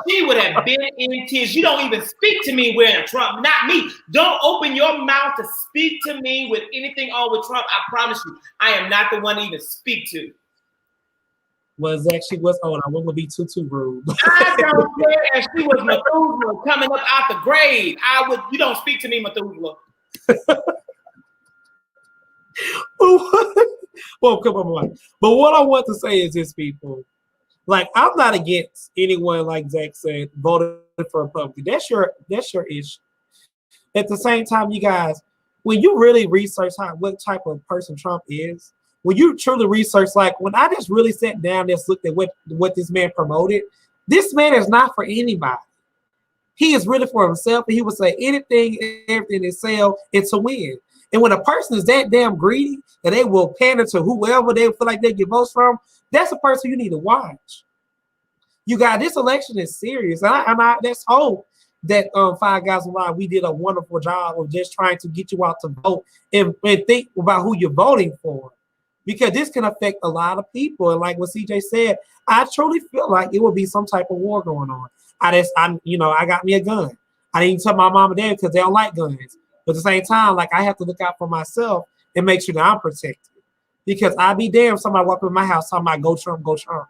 She would have been in tears. You don't even speak to me wearing a Trump, not me. Don't open your mouth to speak to me with anything on with Trump. I promise you, I am not the one to even speak to. Was actually was on. I wouldn't be too rude. I don't care if she was Methuselah coming up out the grave. You don't speak to me, Methuselah. Well, come on. But what I want to say is this, people. Like, I'm not against anyone, like Zach said, voting for a Republican. That's your issue. At the same time, you guys, when you really research what type of person Trump is, when you truly research, like when I just really sat down and looked at what this man promoted, this man is not for anybody. He is really for himself, and he would say anything, everything to sell and to win. And when a person is that damn greedy and they will pander to whoever they feel like they get votes from, that's a person you need to watch. You got this election is serious, and I let's hope that Five Guys Alive, we did a wonderful job of just trying to get you out to vote and think about who you're voting for, because this can affect a lot of people. And like what CJ said, I truly feel like it will be some type of war going on. I got me a gun. I didn't tell my mom and dad because they don't like guns. But at the same time, like I have to look out for myself and make sure that I'm protected. Because I'd be damned somebody walk in my house talking about go Trump, go Trump.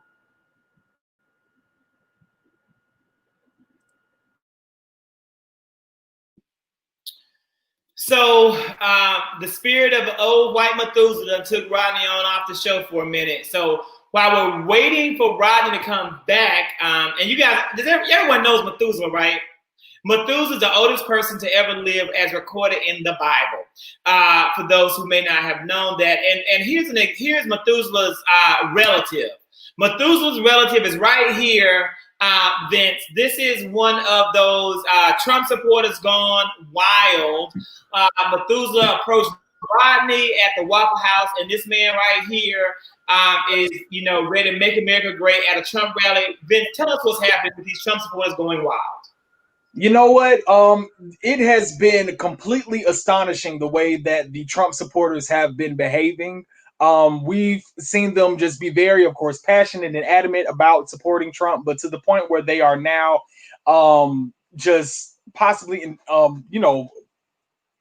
So the spirit of old white Methuselah took Rodney on off the show for a minute. So while we're waiting for Rodney to come back, and you guys, everyone knows Methuselah, right? Methuselah is the oldest person to ever live as recorded in the Bible. For those who may not have known that. And here's Methuselah's relative. Methuselah's relative is right here, Vince. This is one of those Trump supporters gone wild. Methuselah approached Rodney at the Waffle House, and this man right here is, ready to make America great at a Trump rally. Vince, tell us what's happening with these Trump supporters going wild. You know what? It has been completely astonishing the way that the Trump supporters have been behaving. We've seen them just be very, of course, passionate and adamant about supporting Trump, but to the point where they are now just possibly,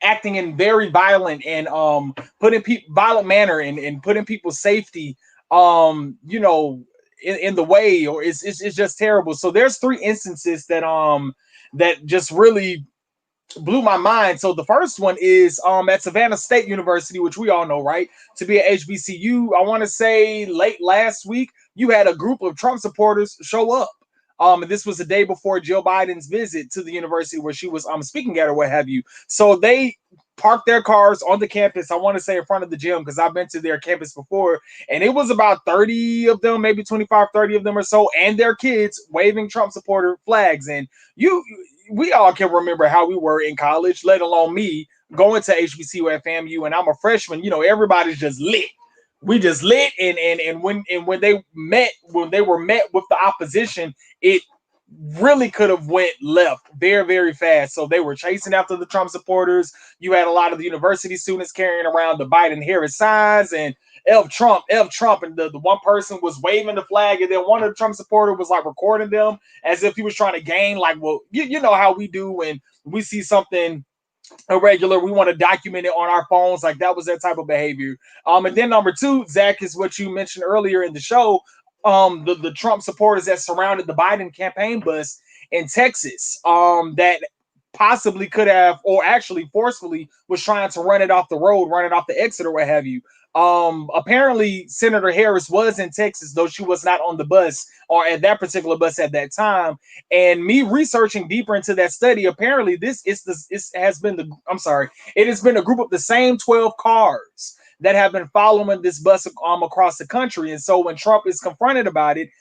acting in very violent and putting violent manner and putting people's safety, in the way, or it's just terrible. So there's 3 instances that just really blew my mind. So the first one is at Savannah State University, which we all know, right, to be at HBCU. I want to say late last week, you had a group of Trump supporters show up. And this was the day before Jill Biden's visit to the university where she was speaking at or what have you. So they parked their cars on the campus, I want to say in front of the gym, because I've been to their campus before, and it was about 30 of them, maybe 25, 30 of them or so, and their kids waving Trump supporter flags. And we all can remember how we were in college, let alone me going to HBCU at FAMU, and I'm a freshman. Everybody's just lit. We just lit, and when they were met with the opposition, it really could have went left very, very fast. So they were chasing after the Trump supporters. You had a lot of the university students carrying around the Biden-Harris signs and F Trump, and the one person was waving the flag, and then one of the Trump supporters was like recording them as if he was trying to gain, like, well, you know how we do when we see something irregular, we want to document it on our phones. Like, that was that type of behavior. And then number 2, Zach, is what you mentioned earlier in the show. The Trump supporters that surrounded the Biden campaign bus in Texas, that possibly could have, or actually forcefully was trying to run it off the road, run it off the exit or what have you. Apparently Senator Harris was in Texas, though she was not on the bus or at that particular bus at that time. And me researching deeper into that study, apparently it has been a group of the same 12 cars that have been following this bus across the country. And so when Trump is confronted about it,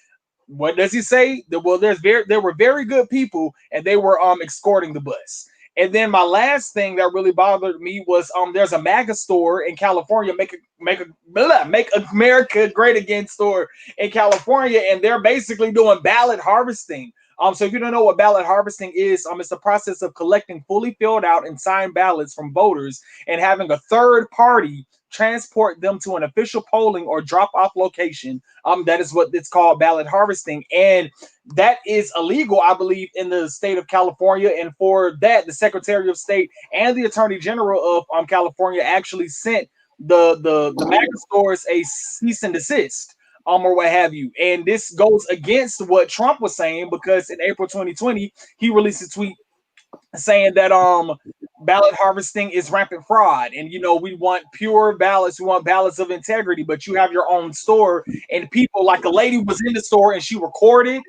what does he say? Well, there were very good people, and they were escorting the bus. And then my last thing that really bothered me was there's a MAGA store in California, make America Great Again store in California, and they're basically doing ballot harvesting So if you don't know what ballot harvesting is, it's the process of collecting fully filled out and signed ballots from voters and having a third party transport them to an official polling or drop-off location. That is what it's called, ballot harvesting. And that is illegal, I believe, in the state of California. And for that, the Secretary of State and the Attorney General of California actually sent the MAGA stores a cease and desist, or what have you. And this goes against what Trump was saying, because in April 2020, he released a tweet saying that ballot harvesting is rampant fraud, and we want pure ballots, we want ballots of integrity. But you have your own store, and people, like a lady was in the store and she recorded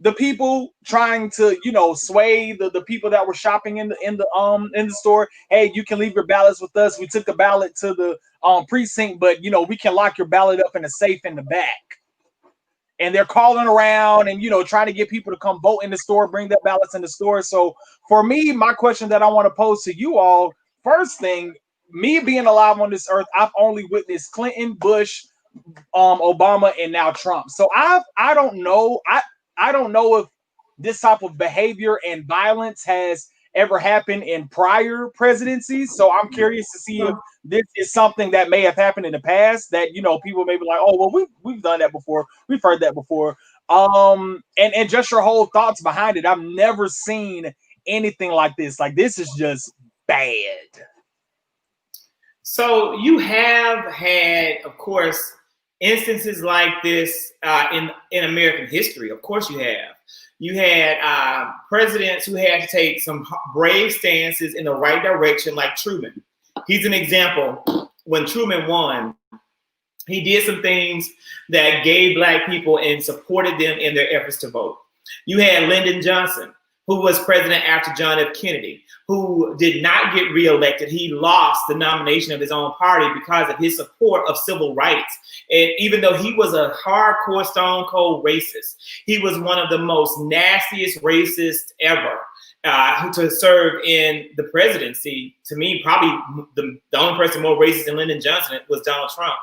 the people trying to sway the people that were shopping in the store. Hey, you can leave your ballots with us. We took the ballot to the precinct, but we can lock your ballot up in a safe in the back. And they're calling around and trying to get people to come vote in the store, bring their ballots in the store. So for me, my question that I want to pose to you all, first thing, me being alive on this earth, I've only witnessed Clinton, Bush, Obama, and now Trump. So I don't know. I don't know if this type of behavior and violence has ever happened in prior presidencies. So I'm curious to see if this is something that may have happened in the past, that people may be like, oh well, we've done that before, we've heard that before. And just your whole thoughts behind it. I've never seen anything like this. Like, this is just bad. So you have had, of course, instances like this in American history. Of course you have. You had presidents who had to take some brave stances in the right direction, like Truman. He's an example. When Truman won, he did some things that gave Black people and supported them in their efforts to vote. You had Lyndon Johnson, who was president after John F. Kennedy, who did not get reelected. He lost the nomination of his own party because of his support of civil rights. And even though he was a hardcore, stone cold racist, he was one of the most nastiest racists ever to serve in the presidency. To me, probably the only person more racist than Lyndon Johnson was Donald Trump.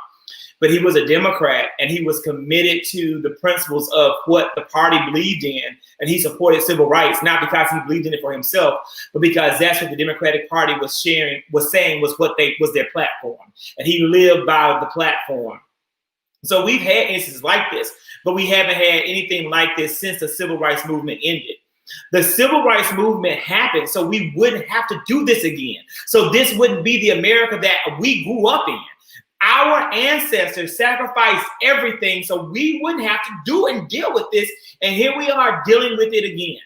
But he was a Democrat, and he was committed to the principles of what the party believed in, and he supported civil rights, not because he believed in it for himself, but because that's what the Democratic Party was saying was their platform, and he lived by the platform. So we've had instances like this, but we haven't had anything like this since the civil rights movement ended. The civil rights movement happened so we wouldn't have to do this again. So this wouldn't be the America that we grew up in. Our ancestors sacrificed everything so we wouldn't have to do and deal with this. And here we are dealing with it again.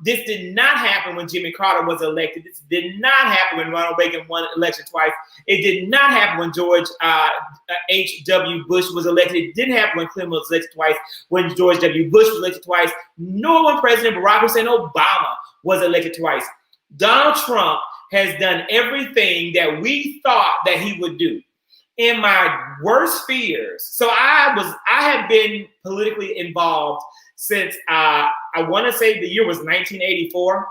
This did not happen when Jimmy Carter was elected. This did not happen when Ronald Reagan won election twice. It did not happen when George H.W. Bush was elected. It didn't happen when Clinton was elected twice, when George W. Bush was elected twice, nor when President Barack Hussein Obama was elected twice. Donald Trump has done everything that we thought that he would do. In my worst fears, so I have been politically involved since I want to say the year was 1984.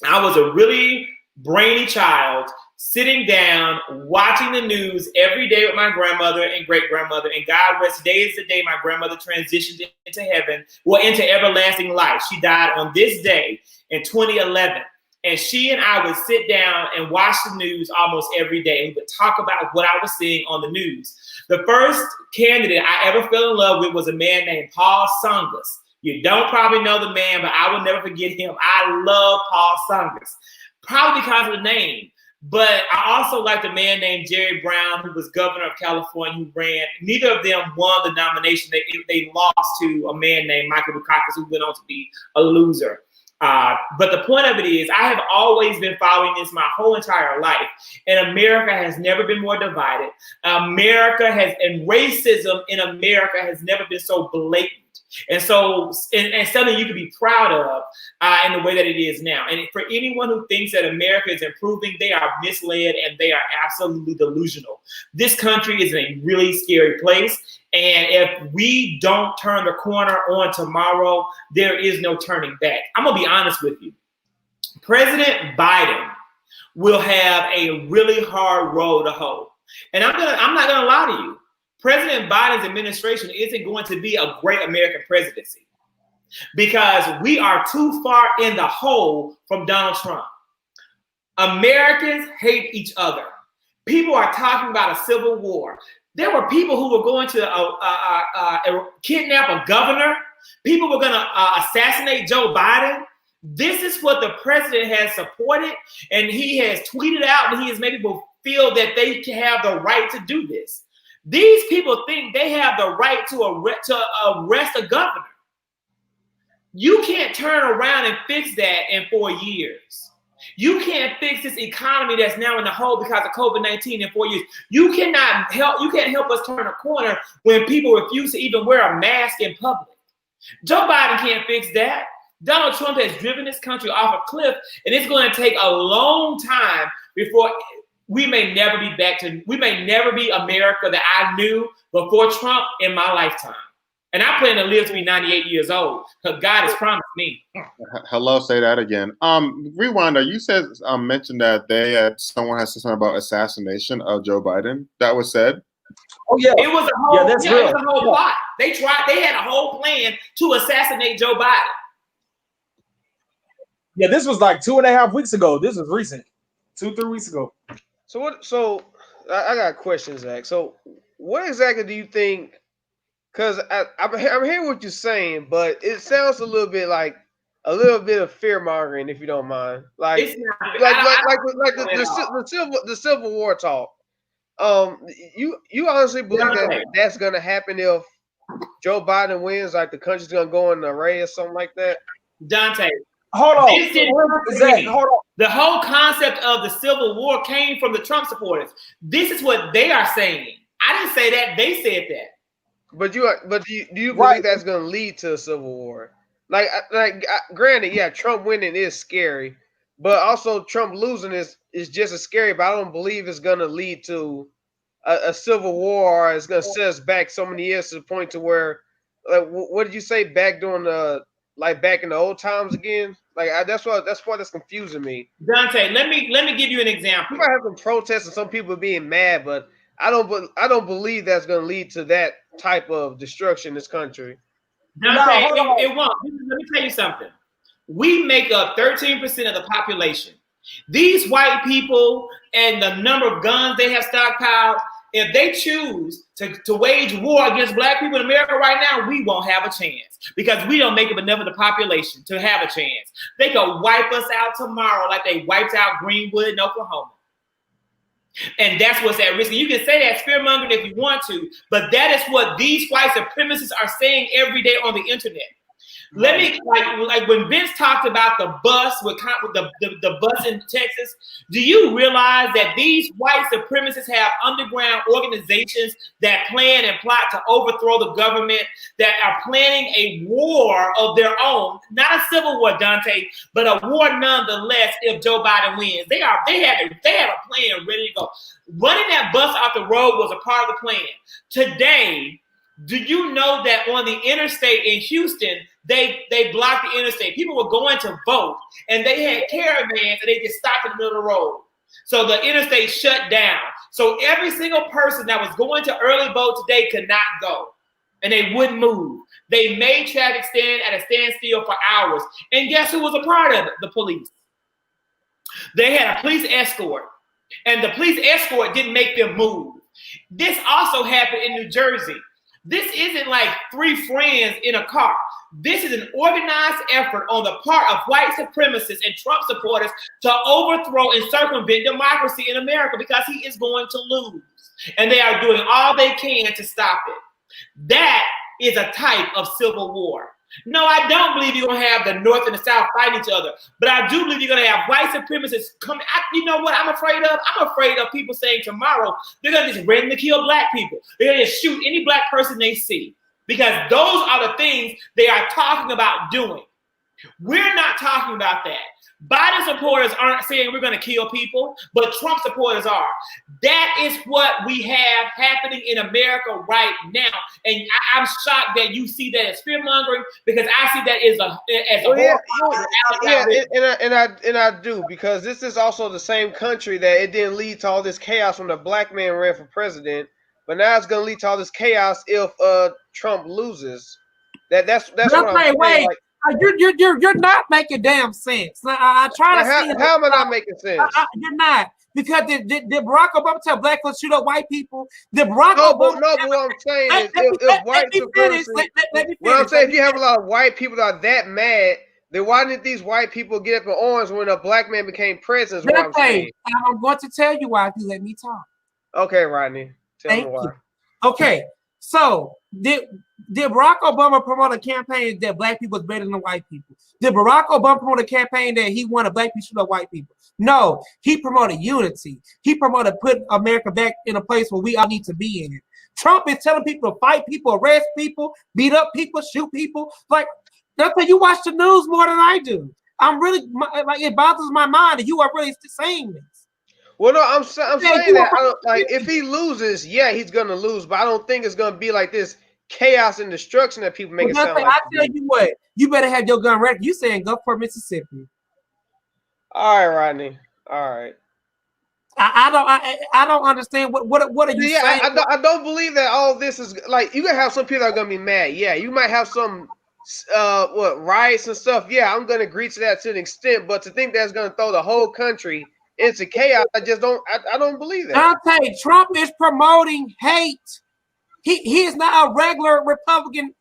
I was a really brainy child sitting down, watching the news every day with my grandmother and great-grandmother, and God rest, today is the day my grandmother transitioned into heaven, into everlasting life. She died on this day in 2011. And she and I would sit down and watch the news almost every day. And we would talk about what I was seeing on the news. The first candidate I ever fell in love with was a man named Paul Tsongas. You don't probably know the man, but I will never forget him. I love Paul Tsongas, probably because of the name. But I also liked a man named Jerry Brown, who was governor of California, who ran. Neither of them won the nomination. They lost to a man named Michael Dukakis, who went on to be a loser. But the point of it is, I have always been following this my whole entire life, and America has never been more divided. And racism in America has never been so blatant. And so, and something you can be proud of in the way that it is now. And for anyone who thinks that America is improving, they are misled and they are absolutely delusional. This country is in a really scary place. And if we don't turn the corner on tomorrow, there is no turning back. I'm going to be honest with you. President Biden will have a really hard road to hoe. And I'm not going to lie to you. President Biden's administration isn't going to be a great American presidency. because we are too far in the hole from Donald Trump. Americans hate each other. People are talking about a civil war. There were people who were going to kidnap a governor. People were going to assassinate Joe Biden. This is what the president has supported, and he has tweeted out, and he has made people feel that they have the right to do this. These people think they have the right to arrest a governor. You can't turn around and fix that in 4 years. You can't fix this economy that's now in the hole because of COVID-19 in 4 years. You can't help us turn a corner when people refuse to even wear a mask in public. Joe Biden can't fix that. Donald Trump has driven this country off a cliff, and it's going to take a long time before we may never be America that I knew before Trump in my lifetime. And I plan to live to be 98 years old because God has promised me. Hello, say that again. Rewanda, you mentioned that someone has said something about assassination of Joe Biden. That was said. Oh yeah, it was a whole, that's real. It was a whole plot. They had a whole plan to assassinate Joe Biden. Yeah, this was like 2.5 weeks ago. This was recent, 2-3 weeks ago. So I got questions, Zach. So what exactly do you think? Because I'm hearing what you're saying, but it sounds a little bit of fear mongering, if you don't mind. Like the Civil War talk. You honestly believe that that's gonna happen if Joe Biden wins? Like the country's gonna go in an array or something like that? Dante, hold on. Hold on. The whole concept of the Civil War came from the Trump supporters. This is what they are saying. I didn't say that. They said that. But do you believe that's going to lead to a civil war? Granted, yeah, Trump winning is scary, but also Trump losing is just as scary. But I don't believe it's going to lead to a civil war, or it's going to set us back so many years to the point to where, like, what did you say back during back in the old times again? That's why that's confusing me. Dante, let me give you an example. You might have some protests and some people being mad, but I don't believe that's going to lead to that type of destruction in this country. Dante, it won't. Let me tell you something. We make up 13% of the population. These white people and the number of guns they have stockpiled, if they choose to wage war against black people in America right now, we won't have a chance because we don't make up enough of the population to have a chance. They could wipe us out tomorrow like they wiped out Greenwood in Oklahoma. And that's what's at risk. And you can say that fear-mongering if you want to, but that is what these white supremacists are saying every day on the internet. Let me, like when Vince talked about the bus with the bus in Texas, do you realize that these white supremacists have underground organizations that plan and plot to overthrow the government, that are planning a war of their own, not a civil war, Dante, but a war nonetheless if Joe Biden wins. They have a plan ready to go. Running that bus off the road was a part of the plan. Today, do you know that on the interstate in Houston, they blocked the interstate? People were going to vote, and they had caravans, and they just stopped in the middle of the road. So the interstate shut down. So every single person that was going to early vote today could not go, and they wouldn't move. They made traffic stand at a standstill for hours. And guess who was a part of it? The police. They had a police escort, and the police escort didn't make them move. This also happened in New Jersey. This isn't like three friends in a car. This is an organized effort on the part of white supremacists and Trump supporters to overthrow and circumvent democracy in America because he is going to lose. And they are doing all they can to stop it. That is a type of civil war. No, I don't believe you're going to have the North and the South fighting each other, but I do believe you're going to have white supremacists come. You know what I'm afraid of? I'm afraid of people saying tomorrow they're going to just randomly kill black people. They're going to just shoot any black person they see because those are the things they are talking about doing. We're not talking about that. Biden supporters aren't saying we're going to kill people, but Trump supporters are. That is what we have happening in America right now. And I'm shocked that you see that as fear-mongering because I see that and I do, because this is also the same country that it didn't lead to all this chaos when the black man ran for president, but now it's going to lead to all this chaos if Trump loses. That's what I'm saying. Wait, Like, you're not making damn sense. I try to see. How am I not making sense? You're not. Because did Barack Obama tell black folks shoot up white people? Did Barack Obama? But what I'm saying is, if white supremacy, what I'm saying, if you have a lot of white people that are that mad, then why didn't these white people get up in arms when a black man became president? Is what I'm saying. I'm going to tell you why if you let me talk. Okay, Rodney, tell me why. Okay, so did Barack Obama promote a campaign that black people is better than white people? Did Barack Obama promote a campaign that he wanted black people to shoot up white people? No, he promoted unity. He promoted putting America back in a place where we all need to be in. Trump is telling people to fight people, arrest people, beat up people, shoot people. Like, that's why you watch the news more than I do. I'm really, like, it bothers my mind that you are really saying this. Well, no, I'm saying that if he loses, yeah, he's gonna lose, but I don't think it's gonna be like this chaos and destruction that people make it sound like. I tell you what, you better have your gun ready. You saying go for Mississippi? All right, Rodney. All right. I don't understand what are you saying? I don't believe that all this is like you gonna have some people that are gonna be mad. Yeah, you might have some riots and stuff. Yeah, I'm gonna agree to that to an extent, but to think that's gonna throw the whole country into chaos, I just don't. I don't believe that. Dante, Trump is promoting hate. He is not a regular Republican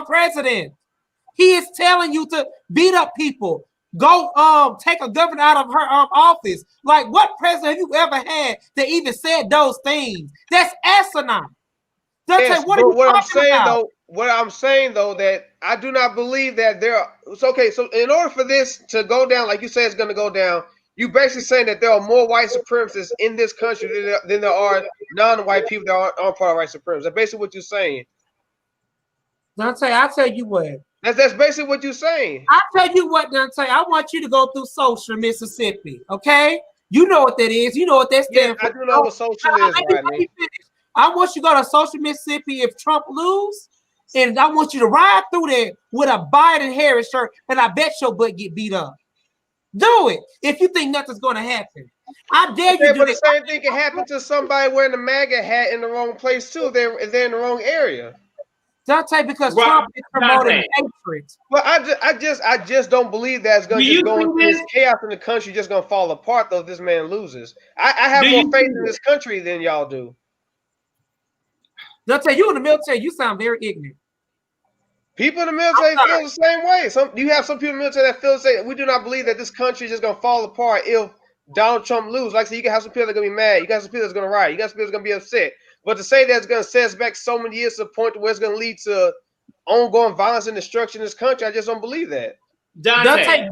president. He is telling you to beat up people. Go take a governor out of her office. Like, what president have you ever had that even said those things? That's asinine. Yes, what I'm saying though, that I do not believe that it's okay. So in order for this to go down, like you say, it's going to go down. You basically saying that there are more white supremacists in this country than there are non-white people that aren't part of white supremacists. That's basically what you're saying. Dante, I'll tell you what. That's basically what you're saying. I'll tell you what, Dante. I want you to go through social Mississippi, okay? You know what that is. You know what that stands for. I do know what social is, Rodney. I want you to go to social Mississippi if Trump lose, and I want you to ride through there with a Biden-Harris shirt, and I bet your butt get beat up. Do it if you think nothing's going to happen. I dare you. But the same thing can happen to somebody wearing the MAGA hat in the wrong place too. They're in the wrong area. Dante, because Trump is promoting hatred. Well, I just don't believe that's going to go into this chaos in the country just going to fall apart though if this man loses. I have more faith in this country than y'all do. Dante, you in the military, you sound very ignorant. People in the military feel the same way. You have some people in the military that feel the same. We do not believe that this country is just going to fall apart if Donald Trump loses. Like I said, you can have some people that are going to be mad. You got some people that's going to riot. You got some people that's going to be upset. But to say that's going to set us back so many years to the point where it's going to lead to ongoing violence and destruction in this country, I just don't believe that. Dante,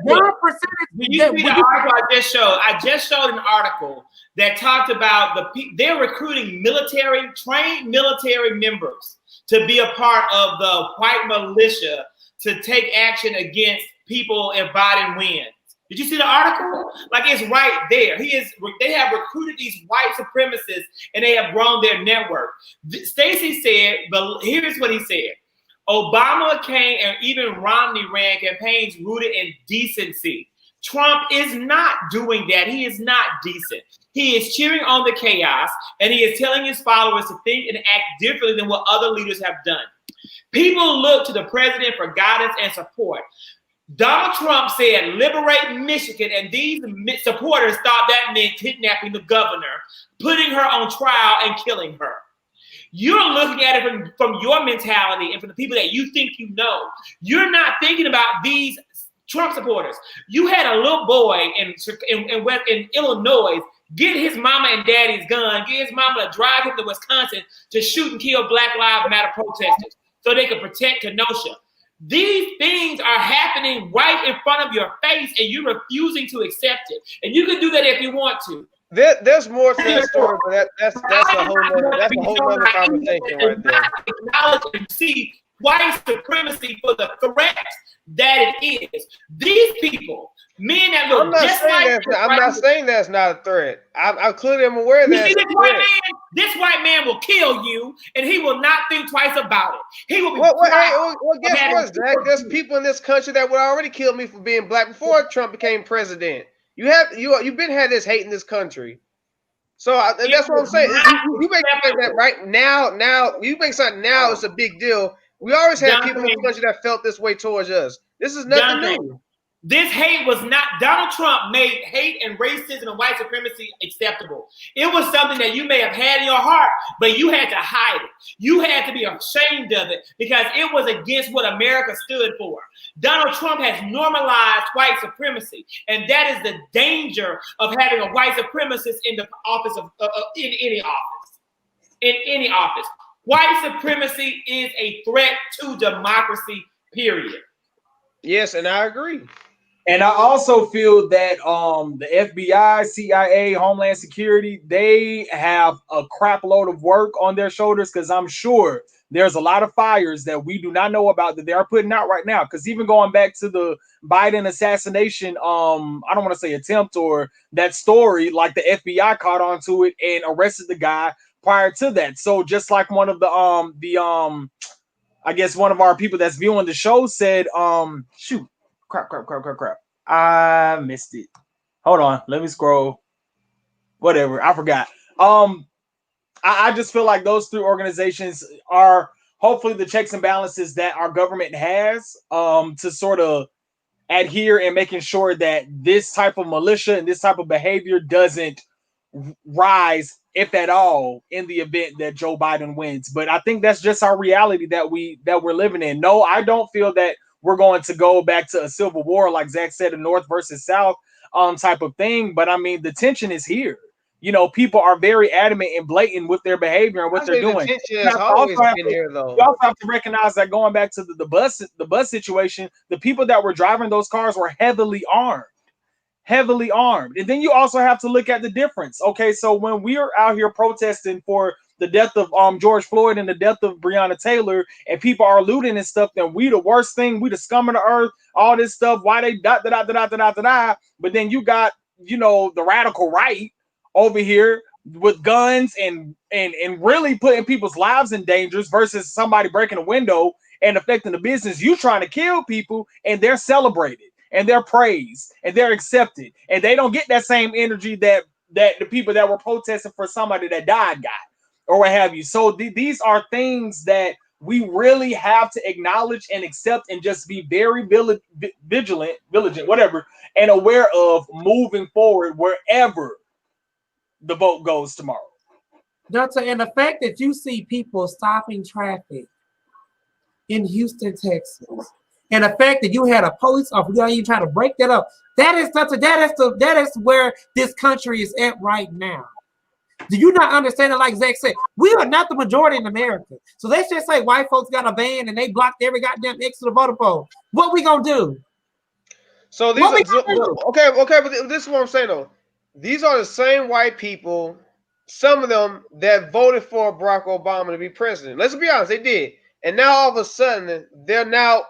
you see the article I just showed? I just showed an article that talked about they're recruiting trained military members to be a part of the white militia to take action against people if Biden wins. Did you see the article? Like, it's right there. They have recruited these white supremacists and they have grown their network. Stacey said, but here's what he said. Obama, McCain, and even Rodney ran campaigns rooted in decency. Trump is not doing that. He is not decent. He is cheering on the chaos, and he is telling his followers to think and act differently than what other leaders have done. People look to the president for guidance and support. Donald Trump said, liberate Michigan, and these supporters thought that meant kidnapping the governor, putting her on trial, and killing her. You're looking at it from your mentality and from the people that you think you know. You're not thinking about these Trump supporters. You had a little boy in Illinois get his mama and daddy's gun, get his mama to drive him to Wisconsin to shoot and kill Black Lives Matter protesters so they could protect Kenosha. These things are happening right in front of your face, and you're refusing to accept it. And you can do that if you want to. There's more to that story, but that's a whole other conversation right there. Acknowledge and see white supremacy for the threat that it is. These people, men that look I'm not saying that's not a threat. I'm clearly aware that this white man will kill you, and he will not think twice about it. He will be. Well, guess what, Zach? There's people in this country that would already kill me for being black before Trump became president. You've been had this hate in this country, so that's what I'm saying. You make something that right now you make something now it's a big deal, We always had Dante, people in the country that felt this way towards us. This is nothing Dante, new. This hate was not, Donald Trump made hate and racism and white supremacy acceptable. It was something that you may have had in your heart, but you had to hide it. You had to be ashamed of it because it was against what America stood for. Donald Trump has normalized white supremacy, and that is the danger of having a white supremacist in the office of in any office. In any office. White supremacy is a threat to democracy, period. Yes, and I agree. And I also feel that the FBI, CIA, Homeland Security, they have a crap load of work on their shoulders because I'm sure there's a lot of fires that we do not know about that they are putting out right now. Because even going back to the Biden assassination, I don't want to say attempt or that story, like the FBI caught on to it and arrested the guy prior to that. So just like one of the I guess one of our people that's viewing the show said, shoot. Crap. I missed it. Hold on. Let me scroll. Whatever. I forgot. I just feel like those three organizations are hopefully the checks and balances that our government has to sort of adhere and making sure that this type of militia and this type of behavior doesn't rise, if at all, in the event that Joe Biden wins. But I think that's just our reality that we're living in. No, I don't feel that we're going to go back to a civil war, like Zach said, a North versus South type of thing. But I mean, the tension is here. You know, people are very adamant and blatant with their behavior and what they're doing. The tension has always been here, though. You also have to recognize that going back to the bus situation, the people that were driving those cars were heavily armed. And then you also have to look at the difference. Okay, so when we are out here protesting for the death of George Floyd and the death of Breonna Taylor, and people are looting and stuff, then we the worst thing, we the scum of the earth, all this stuff, why they but then you got, you know, the radical right over here with guns and really putting people's lives in danger versus somebody breaking a window and affecting the business. You trying to kill people and they're celebrated and they're praised and they're accepted, and they don't get that same energy that the people that were protesting for somebody that died got, or what have you. So these are things that we really have to acknowledge and accept and just be very vigilant, whatever, and aware of moving forward wherever the vote goes tomorrow. Dante, and the fact that you see people stopping traffic in Houston, Texas, and the fact that you had a police officer even trying to break that up, that is where this country is at right now. Do you not understand it? Like Zach said, we are not the majority in America. So let's just say white folks got a van and they blocked every goddamn exit to the voter poll. What we gonna do? So these okay, but this is what I'm saying though. These are the same white people, some of them that voted for Barack Obama to be president. Let's be honest, they did. And now all of a sudden, they're now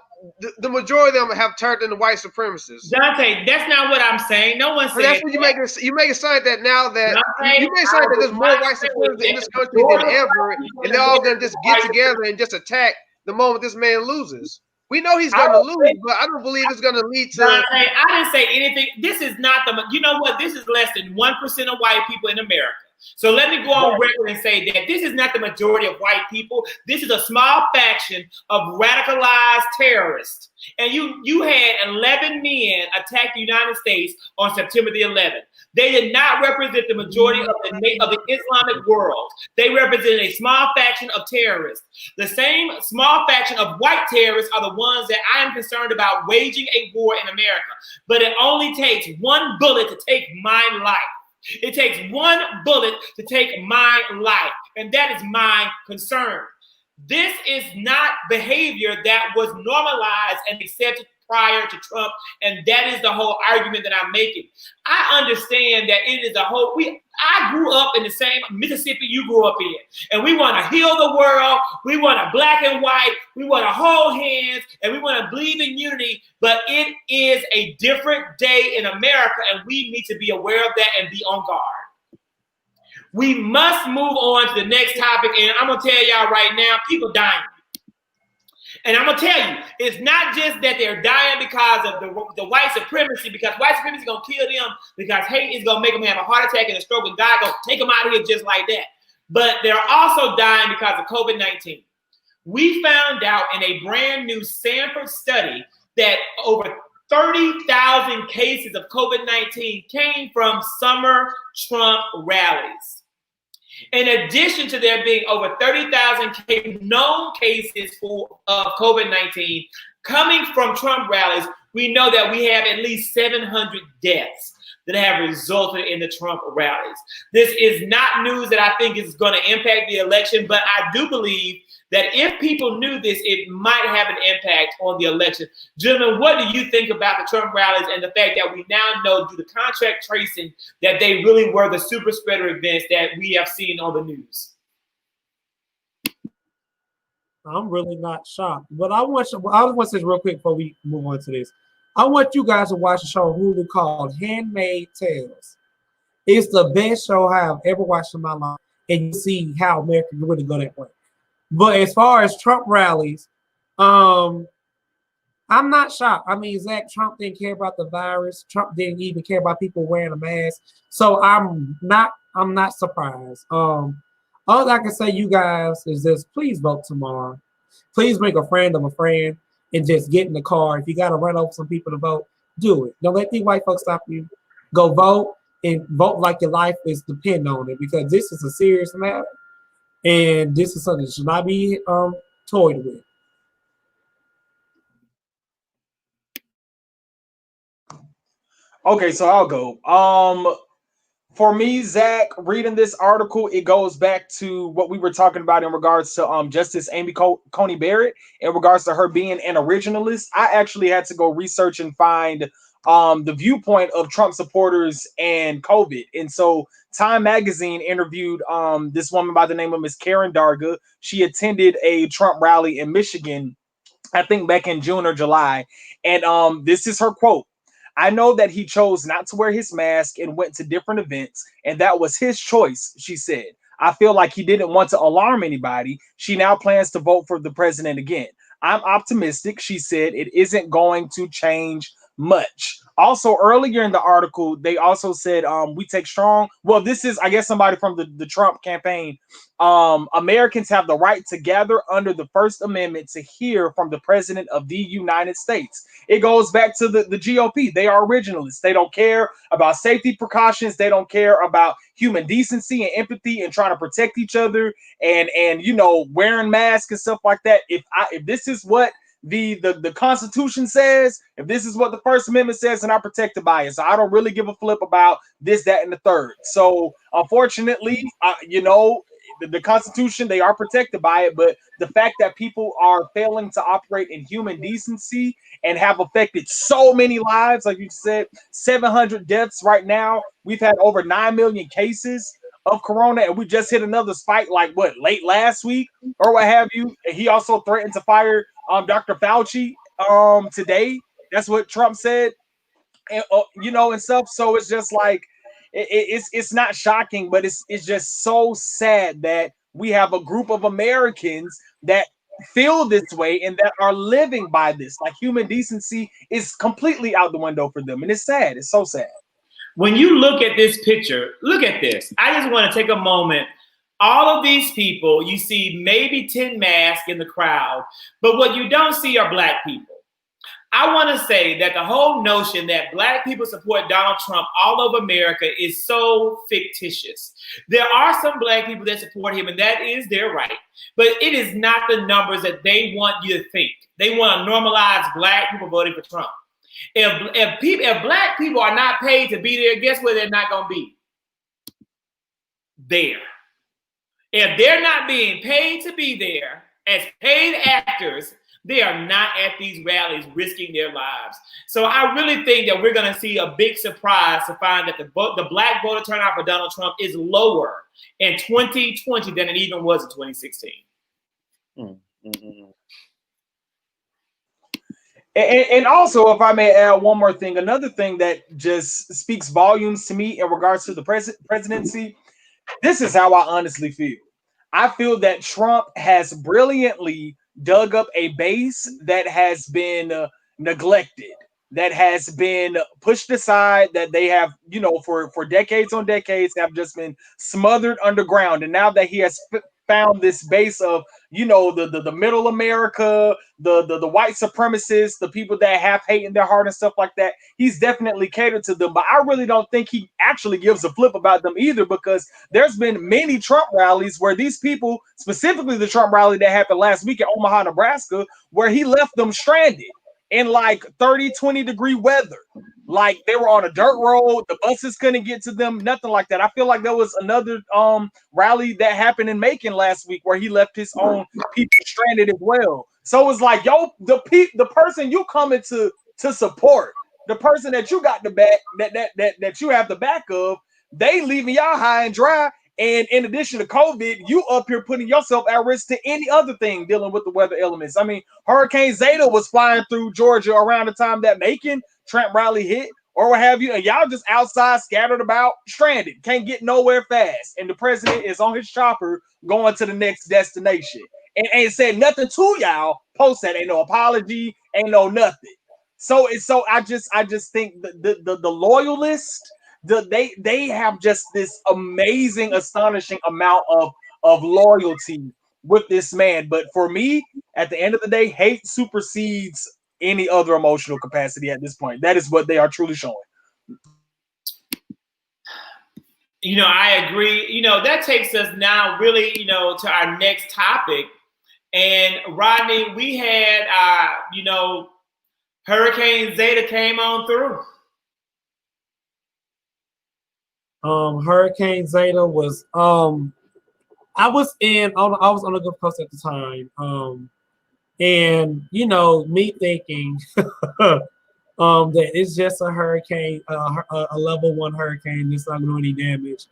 the majority of them have turned into white supremacists. Dante, that's not what I'm saying. No one said that's what you make it sound that now that Dante, you make it sound that there's more white supremacists in this country than ever, and they're all gonna just get together and just attack the moment this man loses. We know he's going to lose, but I don't believe it's going to lead to. Dante, I didn't say anything. This is not you know what? This is less than 1% of white people in America. So let me go on record and say that this is not the majority of white people. This is a small faction of radicalized terrorists. And you had 11 men attack the United States on September the 11th. They did not represent the majority of the Islamic world. They represented a small faction of terrorists. The same small faction of white terrorists are the ones that I am concerned about waging a war in America. But it only takes one bullet to take my life. It takes one bullet to take my life, and that is my concern. This is not behavior that was normalized and accepted prior to Trump, and that is the whole argument that I'm making. I understand that it is a whole. I grew up in the same Mississippi you grew up in, and we want to heal the world. We want to black and white. We want to hold hands, and we want to believe in unity. But it is a different day in America, and we need to be aware of that and be on guard. We must move on to the next topic, and I'm gonna tell y'all right now, people dying. And I'm gonna tell you, it's not just that they're dying because of the white supremacy, because white supremacy is gonna kill them, because hate is gonna make them have a heart attack and a stroke and die, gonna take them out of here just like that. But they're also dying because of COVID-19. we found out in a brand new Stanford study that over 30,000 cases of COVID-19 came from summer Trump rallies. In addition to there being over 30,000 known cases of COVID-19 coming from Trump rallies, we know that we have at least 700 deaths that have resulted in the Trump rallies. This is not news that I think is going to impact the election, but I do believe that if people knew this, it might have an impact on the election. Gentlemen, what do you think about the Trump rallies and the fact that we now know through the contract tracing that they really were the super spreader events that we have seen on the news? I'm really not shocked. But I want to say real quick before we move on to this. I want you guys to watch a show on Hulu called Handmaid's Tales. It's the best show I have ever watched in my life, and you see how America can really go that way. But as far as Trump rallies, I'm not shocked. I mean, Zach, Trump didn't care about the virus. Trump didn't even care about people wearing a mask. So I'm not surprised. All I can say, you guys, is this: please vote tomorrow. Please bring a friend of a friend and just get in the car. If you got to run over some people to vote, do it. Don't let these white folks stop you. Go vote, and vote like your life is depend on it, because this is a serious matter. And this is something that should not be toyed with. Okay, so I'll go. For me, Zach, reading this article, it goes back to what we were talking about in regards to Justice Amy Coney Barrett, in regards to her being an originalist. I actually had to go research and find the viewpoint of Trump supporters and COVID. And so Time Magazine interviewed this woman by the name of Miss Karen Darga. She attended a Trump rally in Michigan, I think back in June or July. And this is her quote. "I know that he chose not to wear his mask and went to different events, and that was his choice," she said. "I feel like he didn't want to alarm anybody. She now plans to vote for the president again. I'm optimistic," she said. "It isn't going to change much." Also, earlier in the article, they also said, we take strong. Well, this is, I guess, somebody from the Trump campaign. Americans have the right to gather under the First Amendment to hear from the President of the United States. It goes back to the GOP. They are originalists. They don't care about safety precautions. They don't care about human decency and empathy and trying to protect each other and wearing masks and stuff like that. If this is what the Constitution says, if this is what the First Amendment says, and I'm protected by it, so I don't really give a flip about this, that, and the third. So unfortunately, the Constitution, they are protected by it, but the fact that people are failing to operate in human decency and have affected so many lives, like you said, 700 deaths right now. We've had over 9 million cases of corona, and we just hit another spike late last week or what have you. He also threatened to fire Dr. Fauci today. That's what Trump said, and and stuff. So it's just like it's not shocking, but it's just so sad that we have a group of Americans that feel this way and that are living by this. Like, human decency is completely out the window for them, and it's sad. It's so sad. When you look at this picture, look at this. I just want to take a moment. All of these people, you see maybe 10 masks in the crowd, but what you don't see are Black people. I want to say that the whole notion that Black people support Donald Trump all over America is so fictitious. There are some Black people that support him, and that is their right, but it is not the numbers that they want you to think. They want to normalize Black people voting for Trump. If Black people are not paid to be there, guess where they're not going to be? There. If they're not being paid to be there as paid actors, they are not at these rallies risking their lives. So I really think that we're going to see a big surprise to find that the Black voter turnout for Donald Trump is lower in 2020 than it even was in 2016. Mm-hmm. And also, if I may add one more thing, another thing that just speaks volumes to me in regards to the presidency, this is how I honestly feel. I feel that Trump has brilliantly dug up a base that has been neglected, that has been pushed aside, that they have, for decades on decades have just been smothered underground. And now that he has found this base of, you know, the middle America, the white supremacists, the people that have hate in their heart and stuff like that. He's definitely catered to them, but I really don't think he actually gives a flip about them either, because there's been many Trump rallies where these people, specifically the Trump rally that happened last week in Omaha, Nebraska, where he left them stranded in like 30-20 degree weather. Like they were on a dirt road, the buses couldn't get to them, nothing like that. I feel like there was another rally that happened in Macon last week where he left his own people stranded as well. So it's like, yo, the person you coming to support, the person that you got the back, that you have the back of, they leaving y'all high and dry. And in addition to COVID, you up here putting yourself at risk to any other thing dealing with the weather elements. I mean, Hurricane Zeta was flying through Georgia around the time that Macon Trump rally hit, or what have you, and y'all just outside scattered about, stranded, can't get nowhere fast. And the president is on his chopper going to the next destination. And ain't said nothing to y'all. Post that. Ain't no apology, ain't no nothing. So I just think the loyalists, they have just this amazing, astonishing amount of loyalty with this man. But for me, at the end of the day, hate supersedes any other emotional capacity at this point. That is what they are truly showing. You know, I agree. You know, that takes us now really, you know, to our next topic. And Rodney, we had, you know, Hurricane Zeta came on through. Hurricane Zeta was I was on the Gulf Coast at the time. And you know, me thinking that it's just a hurricane, a level 1 hurricane, it's not doing any damage.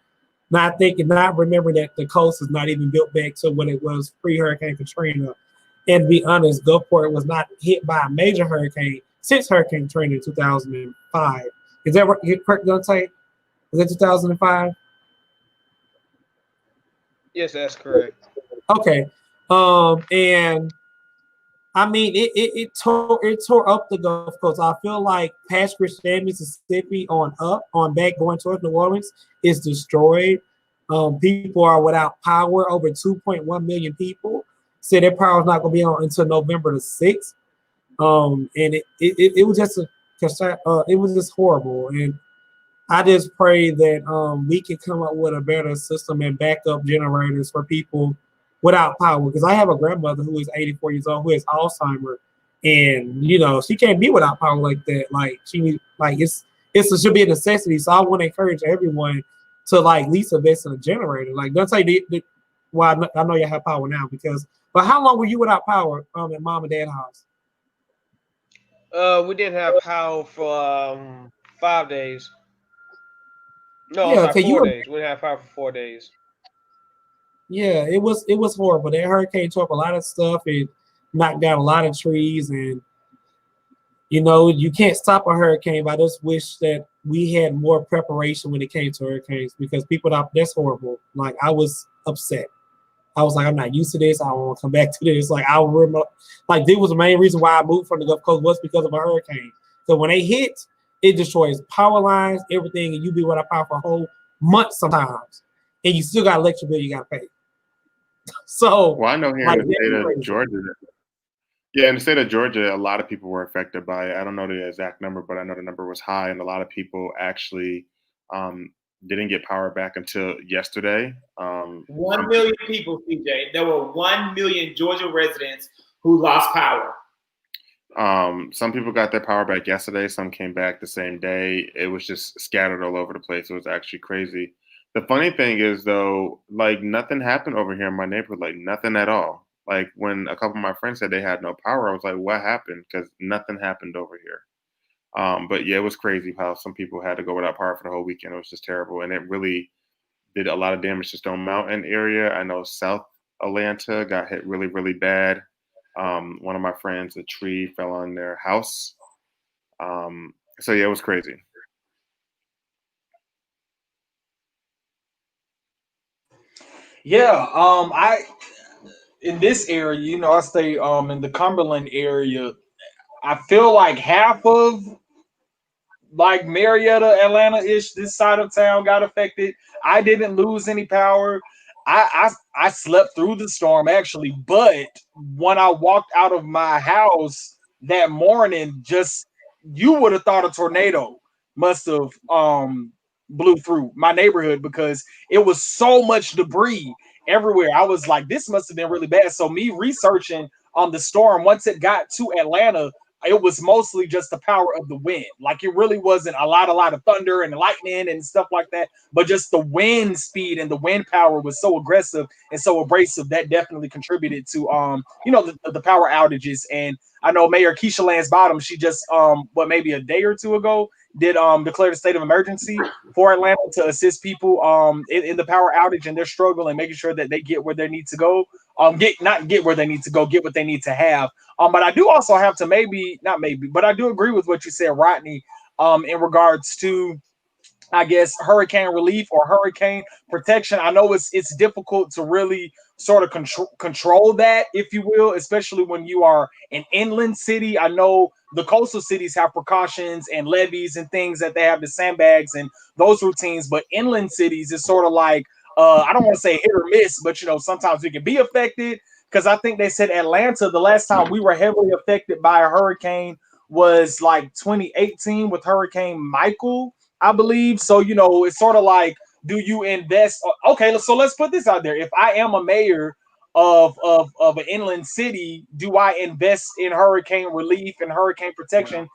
Not remembering that the coast is not even built back to what it was pre-Hurricane Katrina. And to be honest, Gulfport was not hit by a major hurricane since Hurricane Katrina in 2005. Is that correct, Dante? Was it 2005? Yes, that's correct. Okay. And I mean, it tore up the Gulf Coast. I feel like past Christian, Mississippi on back going towards New Orleans is destroyed. People are without power. Over 2.1 million people said their power is not going to be on until November the 6th. And it was just it was just horrible. And I just pray that we can come up with a better system and backup generators for people without power. Because I have a grandmother who is 84 years old who has Alzheimer's, and you know she can't be without power like that. Like it should be a necessity. So I want to encourage everyone to like at least invest in a generator. Like don't say well, I know you have power now but how long were you without power at mom and dad's house? We didn't have power for 5 days. No, Yeah, I'm sorry, 4 days. We didn't have power for 4 days. Yeah, it was horrible. That hurricane tore up a lot of stuff. It knocked down a lot of trees, and you know you can't stop a hurricane. But I just wish that we had more preparation when it came to hurricanes, because that's horrible. Like I was upset. I was like, I'm not used to this. I don't want to come back to this. Like I remember, like this was the main reason why I moved from the Gulf Coast was because of a hurricane. So when they hit, it destroys power lines, everything, and you be without power for a whole month sometimes, and you still got electric bill you got to pay. So, well, I know here in the state of Georgia, in the state of Georgia, a lot of people were affected by it. I don't know the exact number, but I know the number was high, and a lot of people actually didn't get power back until yesterday. 1 million people, CJ. There were 1 million Georgia residents who lost power. Some people got their power back yesterday. Some came back the same day. It was just scattered all over the place. It was actually crazy. The funny thing is, though, like nothing happened over here in my neighborhood, like nothing at all. Like when a couple of my friends said they had no power, I was like, what happened? Because nothing happened over here. But yeah, it was crazy how some people had to go without power for the whole weekend. It was just terrible. And it really did a lot of damage to Stone Mountain area. I know South Atlanta got hit really, really bad. One of my friends, a tree fell on their house. So yeah, it was crazy. Yeah, I in this area, you know, I stay in the Cumberland area. I feel like half of like Marietta, Atlanta-ish, this side of town got affected. I didn't lose any power. I slept through the storm actually, but when I walked out of my house that morning, just you would have thought a tornado must have blew through my neighborhood because it was so much debris everywhere. I was like, this must have been really bad. So me researching on the storm, once it got to Atlanta, it was mostly just the power of the wind. Like it really wasn't a lot of thunder and lightning and stuff like that, but just the wind speed and the wind power was so aggressive and so abrasive that definitely contributed to the power outages. And I know Mayor Keisha Lance Bottom, she just maybe a day or two ago did declare the state of emergency for Atlanta to assist people in the power outage and their struggle and making sure that they get where they need to go. Get where they need to go, get what they need to have. But I do also have to but I do agree with what you said, Rodney, in regards to, I guess, hurricane relief or hurricane protection. I know it's difficult to really sort of control that, if you will, especially when you are an inland city. I know the coastal cities have precautions and levees and things that they have, the sandbags and those routines, but inland cities is sort of like, I don't want to say hit or miss, but sometimes we can be affected. Because I think they said Atlanta, the last time we were heavily affected by a hurricane was like 2018 with Hurricane Michael, I believe. So, it's sort of like, do you invest? Okay, so let's put this out there. If I am a mayor of an inland city, do I invest in hurricane relief and hurricane protection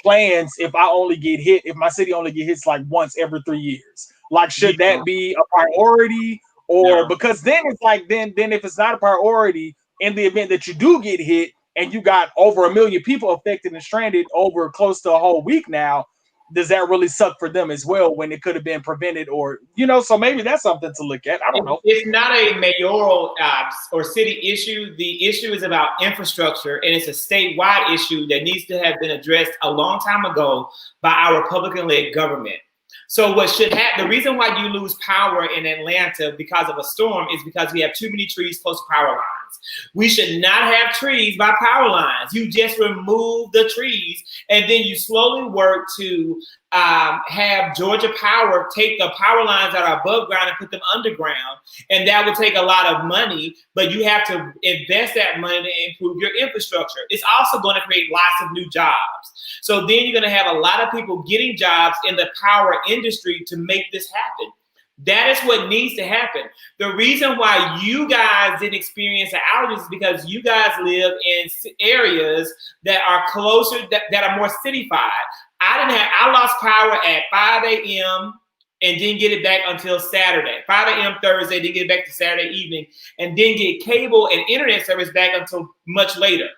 plans if my city only get hits like once every 3 years? Like, should that be a priority? Or because then it's like, then if it's not a priority in the event that you do get hit and you got over 1 million people affected and stranded over close to a whole week now, does that really suck for them as well when it could have been prevented? Or, so maybe that's something to look at. I don't know. It's not a mayoral or city issue. The issue is about infrastructure, and it's a statewide issue that needs to have been addressed a long time ago by our Republican-led government. So what should happen, the reason why you lose power in Atlanta because of a storm is because we have too many trees close to power lines. We should not have trees by power lines. You just remove the trees and then you slowly work to have Georgia Power take the power lines that are above ground and put them underground. And that will take a lot of money, but you have to invest that money to improve your infrastructure. It's also going to create lots of new jobs. So then you're going to have a lot of people getting jobs in the power industry to make this happen. That is what needs to happen. The reason why you guys didn't experience the outages is because you guys live in areas that are closer, that are more cityfied. I lost power at 5 a.m. and didn't get it back until Saturday. 5 a.m. Thursday, didn't get it back to Saturday evening, and didn't get cable and internet service back until much later.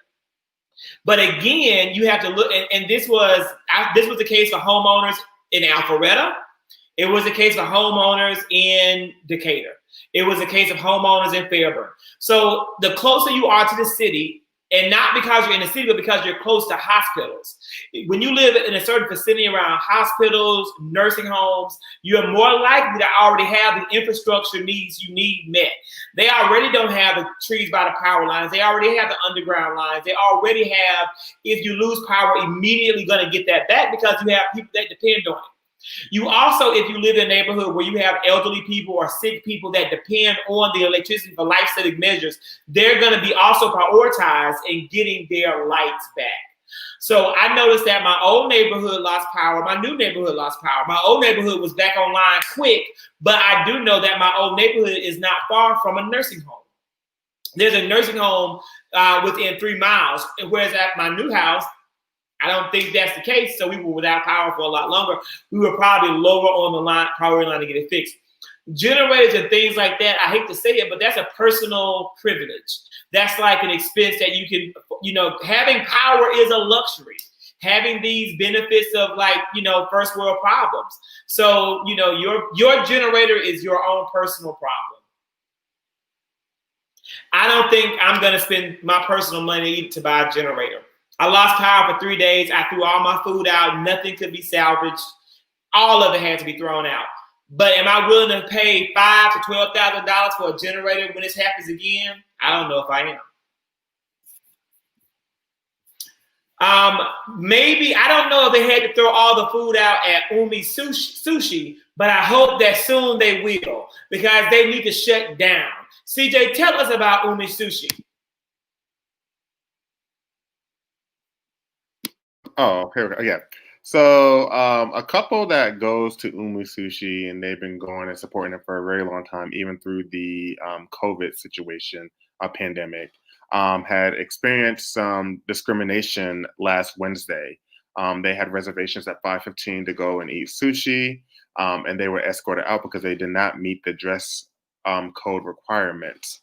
But again, you have to look, and this was the case for homeowners in Alpharetta. It was the case for homeowners in Decatur. It was a case of homeowners in Fairburn. So the closer you are to the city, and not because you're in the city, but because you're close to hospitals. When you live in a certain vicinity around hospitals, nursing homes, you're more likely to already have the infrastructure needs you need met. They already don't have the trees by the power lines. They already have the underground lines. They already have, if you lose power, immediately going to get that back because you have people that depend on it. You also, if you live in a neighborhood where you have elderly people or sick people that depend on the electricity for life-saving measures, they're going to be also prioritized in getting their lights back. So I noticed that my old neighborhood lost power. My new neighborhood lost power. My old neighborhood was back online quick, but I do know that my old neighborhood is not far from a nursing home. There's a nursing home within 3 miles, whereas at my new house, I don't think that's the case. So we were without power for a lot longer. We were probably lower on the power line to get it fixed. Generators and things like that, I hate to say it, but that's a personal privilege. That's like an expense that you can, having power is a luxury. Having these benefits of first world problems. So, your generator is your own personal problem. I don't think I'm going to spend my personal money to buy a generator. I lost power for 3 days. I threw all my food out. Nothing could be salvaged. All of it had to be thrown out. But am I willing to pay $5,000 to $12,000 for a generator when this happens again? I don't know if I am. Maybe, I don't know if they had to throw all the food out at Umi Sushi, but I hope that soon they will, because they need to shut down. CJ, tell us about Umi Sushi. Oh, here we go. Yeah. So a couple that goes to Umi Sushi, and they've been going and supporting it for a very long time, even through the COVID situation, pandemic, had experienced some discrimination last Wednesday. They had reservations at 5:15 to go and eat sushi, and they were escorted out because they did not meet the dress code requirements.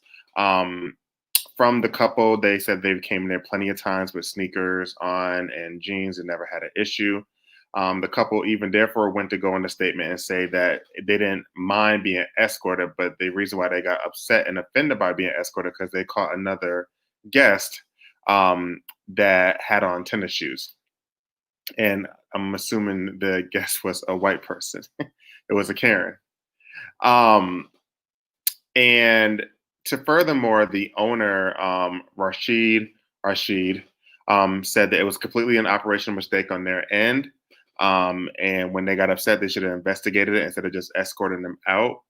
From the couple, they said they came there plenty of times with sneakers on and jeans and never had an issue. The couple even therefore went to go in the statement and say that they didn't mind being escorted, but the reason why they got upset and offended by being escorted because they caught another guest that had on tennis shoes. And I'm assuming the guest was a white person. It was a Karen. And to furthermore, the owner, Rashid, said that it was completely an operational mistake on their end. And when they got upset, they should have investigated it instead of just escorting them out.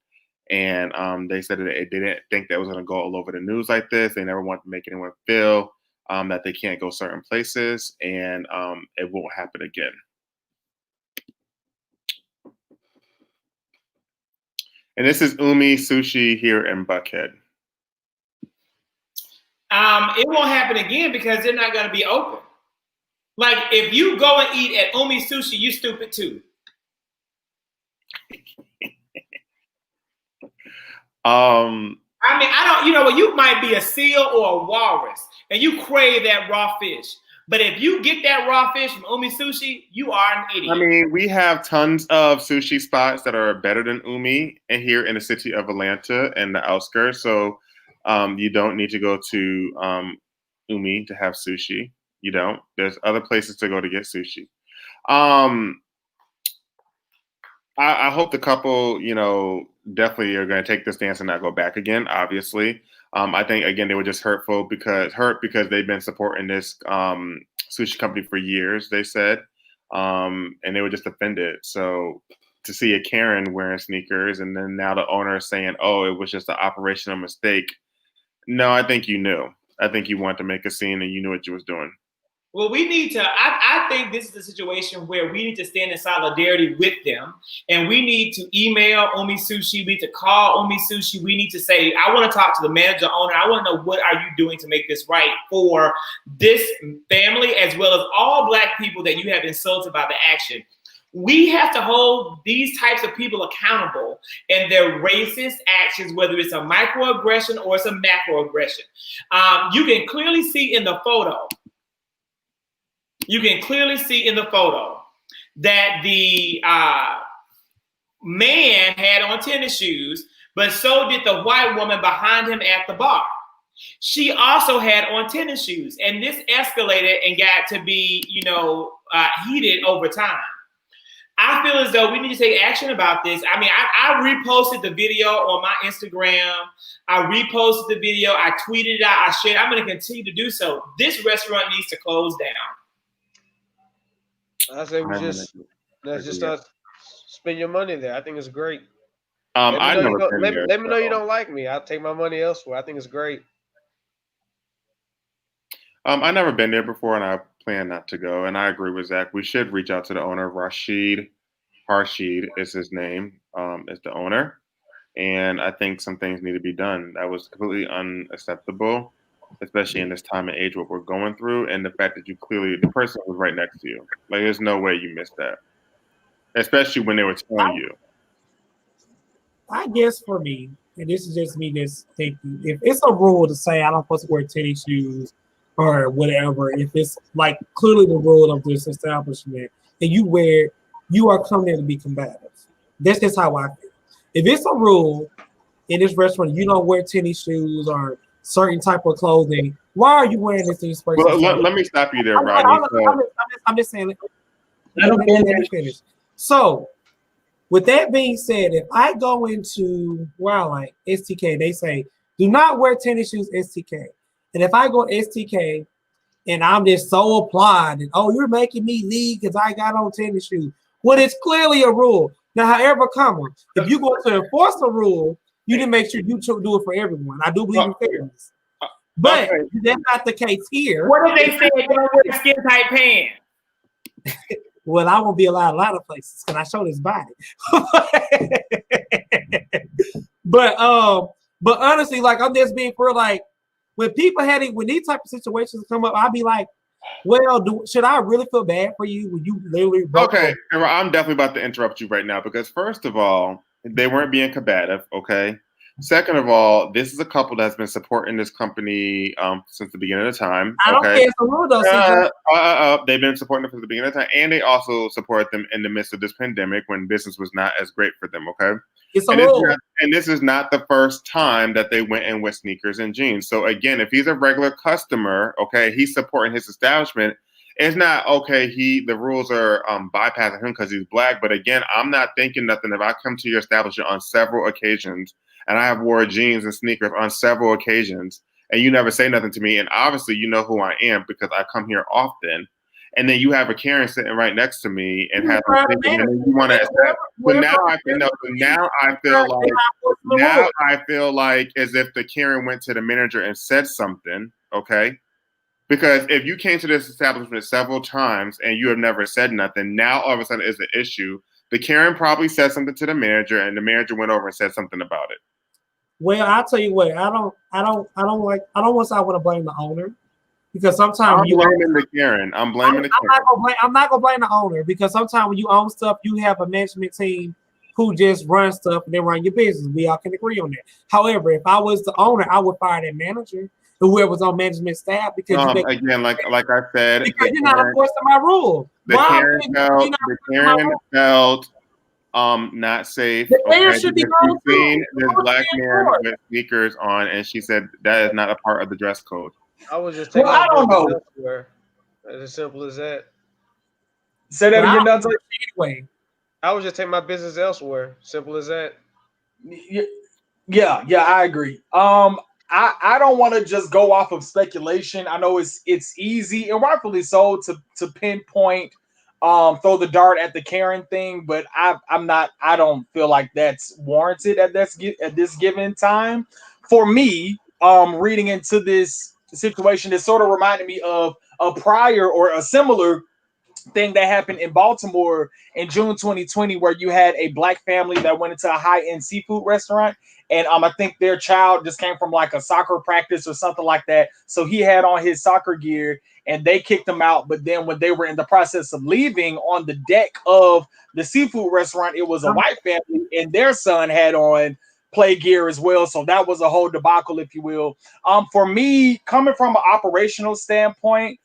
And they said that they didn't think that was going to go all over the news like this. They never want to make anyone feel that they can't go certain places, and it won't happen again. And this is Umi Sushi here in Buckhead. It won't happen again because they're not going to be open. Like, if you go and eat at Umi Sushi, you stupid too. I mean, you know what, you might be a seal or a walrus and you crave that raw fish. But if you get that raw fish from Umi Sushi, you are an idiot. I mean, we have tons of sushi spots that are better than Umi and here in the city of Atlanta and the outskirts. So you don't need to go to Umi to have sushi. You don't. There's other places to go to get sushi. I hope the couple, definitely are going to take this stance and not go back again, obviously. I think, again, they were just hurt because they've been supporting this sushi company for years, they said, and they were just offended. So to see a Karen wearing sneakers and then now the owner is saying, oh, it was just an operational mistake. No, I think you knew. I think you wanted to make a scene and you knew what you was doing. Well, we need to, I think this is a situation where we need to stand in solidarity with them. And we need to email Umi Sushi. We need to call Umi Sushi. We need to say, I want to talk to the manager owner. I want to know, what are you doing to make this right for this family, as well as all Black people that you have insulted by the action. We have to hold these types of people accountable and their racist actions, whether it's a microaggression or it's a macroaggression. You can clearly see in the photo, that the man had on tennis shoes, but so did the white woman behind him at the bar. She also had on tennis shoes, and this escalated and got to be, heated over time. I feel as though we need to take action about this. I mean, I reposted the video on my Instagram. I reposted the video. I tweeted it out. I shared. I'm going to continue to do so. This restaurant needs to close down. I say let's just not spend your money there. I think it's great. Let me know you don't like me. I'll take my money elsewhere. I think it's great. I've never been there before, and I plan not to go. And I agree with Zach. We should reach out to the owner. Harshid is his name. Is the owner, and I think some things need to be done. That was completely unacceptable, especially in this time and age what we're going through, and the fact that the person was right next to you. Like, there's no way you missed that, especially when they were telling you. I guess for me, and this is just me just thinking, if it's a rule to say I'm not supposed to wear tennis shoes or whatever, if it's like clearly the rule of this establishment, and you are coming there to be combative. That's just how I feel. If it's a rule in this restaurant, you don't wear tennis shoes or certain type of clothing, why are you wearing this thing? Well, let me stop you there, Rodney. I'm just saying. Let me finish. So, with that being said, if I go into like STK, they say do not wear tennis shoes, STK. And if I go STK and I'm just so applied, and you're making me leave because I got on tennis shoes, well, it's clearly a rule. Now, however, if you go to enforce a rule, you need to make sure you do it for everyone. I do believe in fairness. But that's not the case here. What if they say don't wear skin tight pants? Well, I won't be allowed a lot of places because I show this body. but honestly, like I'm just being for like when people when these type of situations come up, I'll be like, well, should I really feel bad for you when you literally broke Okay, I'm definitely about to interrupt you right now because first of all, they weren't being combative, okay? Second of all, this is a couple that's been supporting this company since the beginning of time. I don't care if the rule though. They've been supporting them from the beginning of time, and they also support them in the midst of this pandemic when business was not as great for them, okay? It's a rule. And this is not the first time that they went in with sneakers and jeans. So again, if he's a regular customer, okay, he's supporting his establishment. It's not okay. The rules are bypassing him because he's black. But again, I'm not thinking nothing. If I come to your establishment on several occasions and I have wore jeans and sneakers on several occasions, and you never say nothing to me, and obviously you know who I am because I come here often. And then you have a Karen sitting right next to me and have a thinking, and then you want to accept. But now I feel like as if the Karen went to the manager and said something, okay? Because if you came to this establishment several times and you have never said nothing, now all of a sudden it's an issue. The Karen probably said something to the manager, and the manager went over and said something about it. Well, I'll tell you what, I don't want to blame the owner. Because sometimes I'm blaming the Karen. I'm blaming the Karen. I'm not gonna blame the owner because sometimes when you own stuff, you have a management team who just run stuff and they run your business. We all can agree on that. However, if I was the owner, I would fire that manager, whoever's on management staff, because again, like I said, because you're not enforcing my rule. The Karen felt not safe. The Karen should be gone too. Seen this black man with sneakers on, and she said that is not a part of the dress code. I was just taking my business elsewhere. As simple as that. Say that again, Dante. Anyway, I was just taking my business elsewhere. Simple as that. Yeah, I agree. I don't want to just go off of speculation. I know it's easy and rightfully so to pinpoint, throw the dart at the Karen thing, but I don't feel like that's warranted at this given time. For me, reading into this situation, it sort of reminded me of a prior or a similar thing that happened in Baltimore in June 2020, where you had a black family that went into a high-end seafood restaurant, and I think their child just came from like a soccer practice or something like that, so he had on his soccer gear and they kicked him out. But then when they were in the process of leaving, on the deck of the seafood restaurant, it was a white family and their son had on play gear as well. So that was a whole debacle, if you will. For me, coming from an operational standpoint,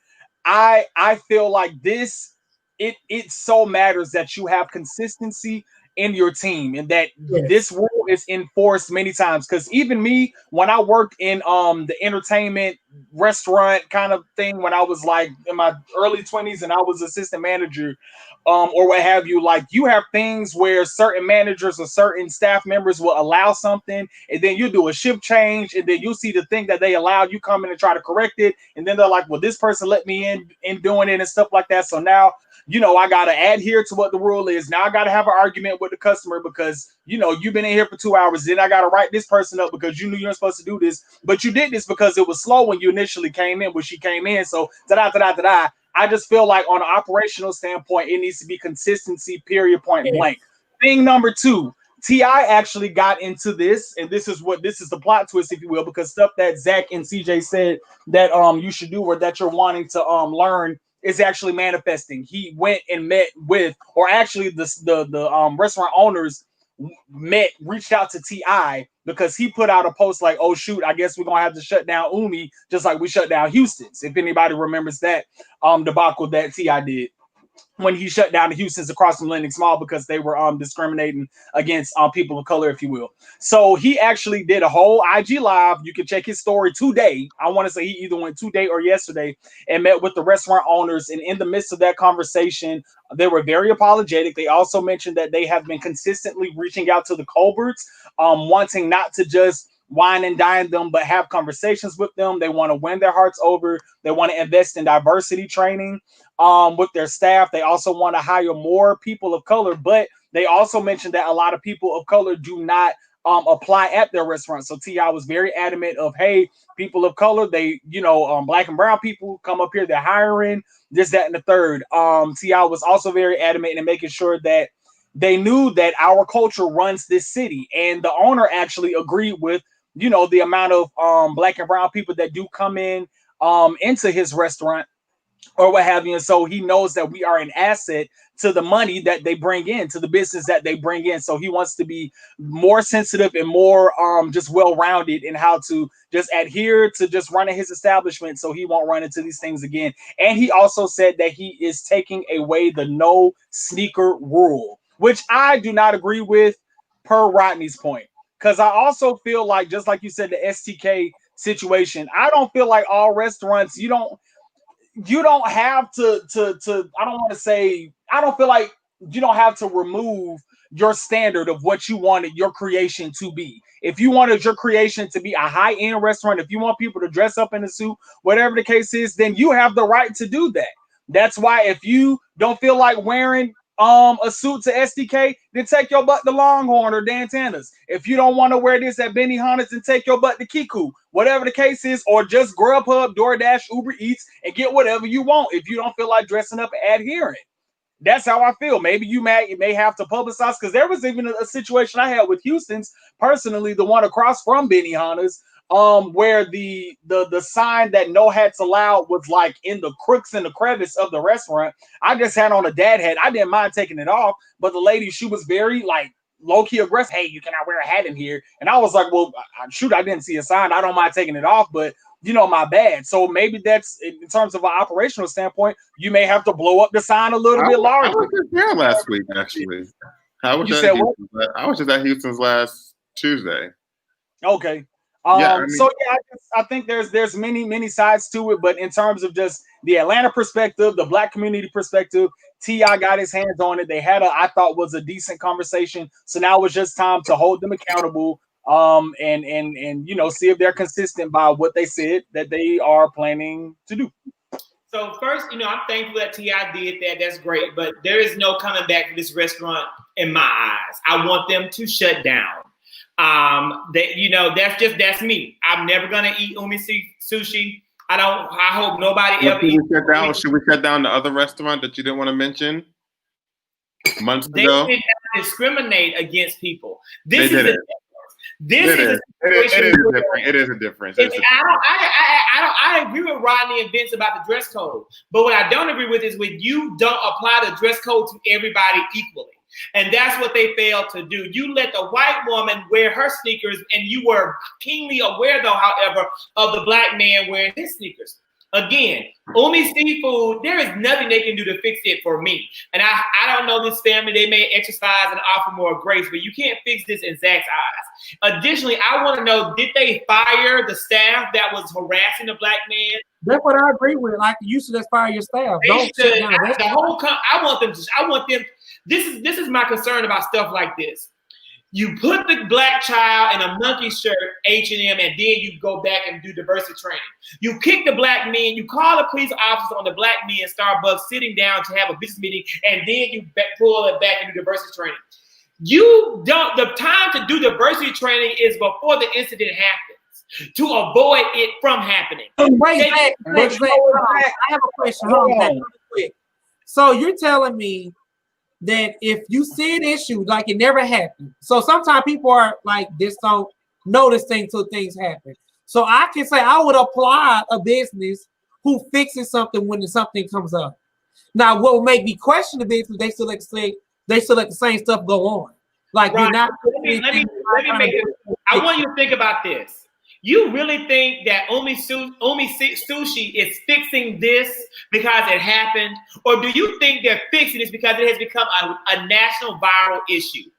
I feel like it so matters that you have consistency in your team and that this rule is enforced many times. Because even me, when I worked in the entertainment restaurant kind of thing, when I was like in my early 20s and I was assistant manager, or what have you, like you have things where certain managers or certain staff members will allow something, and then you do a shift change, and then you see the thing that they allowed, you come in and try to correct it, and then they're like, well, this person let me in doing it and stuff like that. So now, I got to adhere to what the rule is. Now I got to have an argument with the customer because, you've been in here for 2 hours. Then I got to write this person up because you knew you were supposed to do this, but you did this because it was slow when you initially came in, when she came in. So da-da-da-da-da-da. I just feel like on an operational standpoint, it needs to be consistency, period, point blank. Thing number 2, T.I. actually got into this, and this is the plot twist, if you will, because stuff that Zach and CJ said that you should do or that you're wanting to learn is actually manifesting. He went and met with, or actually the restaurant owners reached out to T.I. because he put out a post like, oh shoot, I guess we're gonna have to shut down Umi just like we shut down Houston's. If anybody remembers that debacle that T.I. did when he shut down the Houston's across from Lenox Mall because they were discriminating against people of color, if you will. So he actually did a whole IG live. You can check his story today. I want to say he either went today or yesterday and met with the restaurant owners. And in the midst of that conversation, they were very apologetic. They also mentioned that they have been consistently reaching out to the Colberts, wanting not to just wine and dine them, but have conversations with them. They want to win their hearts over. They want to invest in diversity training with their staff. They also want to hire more people of color, but They also mentioned that a lot of people of color do not apply at their restaurants. So T.I. was very adamant of, hey, people of color, they, black and brown people come up here, they're hiring, this, that, and the third. T.I. was also very adamant in making sure that they knew that our culture runs this city. And the owner actually agreed with, the amount of black and brown people that do come in into his restaurant or what have you. And so he knows that we are an asset to the money that they bring in, to the business that they bring in. So he wants to be more sensitive and more just well-rounded in how to just adhere to just running his establishment so he won't run into these things again. And he also said that he is taking away the no sneaker rule, which I do not agree with, per Rodney's point. Because I also feel like, just like you said, the STK situation, I don't feel like all restaurants, you don't have to I don't feel like you don't have to remove your standard of what you wanted your creation to be. If you wanted your creation to be a high-end restaurant, if you want people to dress up in a suit, whatever the case is, then you have the right to do that. That's why if you don't feel like wearing a suit to SDK, then take your butt to Longhorn or Dantana's. If you don't want to wear this at Benihana's, then take your butt to Kiku, whatever the case is, or just Grubhub, DoorDash, Uber Eats, and get whatever you want if you don't feel like dressing up and adhering. That's how I feel. Maybe you may have to publicize, because there was even a situation I had with Houston's, personally, the one across from Benihana's, where the sign that no hats allowed was like in the crooks and the crevice of the restaurant. I just had on a dad hat. I didn't mind taking it off, but the lady, she was very like low-key aggressive. Hey, you cannot wear a hat in here. And I was like, well, shoot, I didn't see a sign. I don't mind taking it off, but my bad. So maybe that's, in terms of an operational standpoint, you may have to blow up the sign a little bit larger. I was just there last week, actually. I was just at Houston's last Tuesday. Okay. I think there's many sides to it, but in terms of just the Atlanta perspective, the black community perspective, T.I. got his hands on it. They had I thought was a decent conversation. So now it's just time to hold them accountable, and see if they're consistent by what they said that they are planning to do. So first, I'm thankful that T.I. did that. That's great, but there is no coming back to this restaurant in my eyes. I want them to shut down. That's me. I'm never gonna eat sushi. I hope nobody ever eats. Should we shut down the other restaurant that you didn't want to mention months ago? They did not discriminate against people. It is a difference. I agree with Rodney and Vince about the dress code, but what I don't agree with is when you don't apply the dress code to everybody equally. And that's what they failed to do. You let the white woman wear her sneakers, and you were keenly aware, though, however, of the black man wearing his sneakers. Again, Umi Seafood, there is nothing they can do to fix it for me. And I don't know this family. They may exercise and offer more grace, but you can't fix this in Zach's eyes. Additionally, I want to know, did they fire the staff that was harassing the black man? That's what I agree with. Like, you should just fire your staff. I want them. This is my concern about stuff like this. You put the black child in a monkey shirt, H&M, and then you go back and do diversity training. You kick the black men, you call a police officer on the black men in Starbucks sitting down to have a business meeting, and then you pull it back and do diversity training. The time to do diversity training is before the incident happens, to avoid it from happening. I have a question. Hold on, quick. So you're telling me that if you see an issue, like it never happened. So sometimes people are like, this don't notice things till things happen. So I can say I would apply a business who fixes something when something comes up. Now, what would make me question the business, they still let the same stuff go on. Like, right. You're not. Let me make it. I want you to think about this. You really think that Umi Sushi is fixing this because it happened? Or do you think they're fixing this because it has become a national viral issue?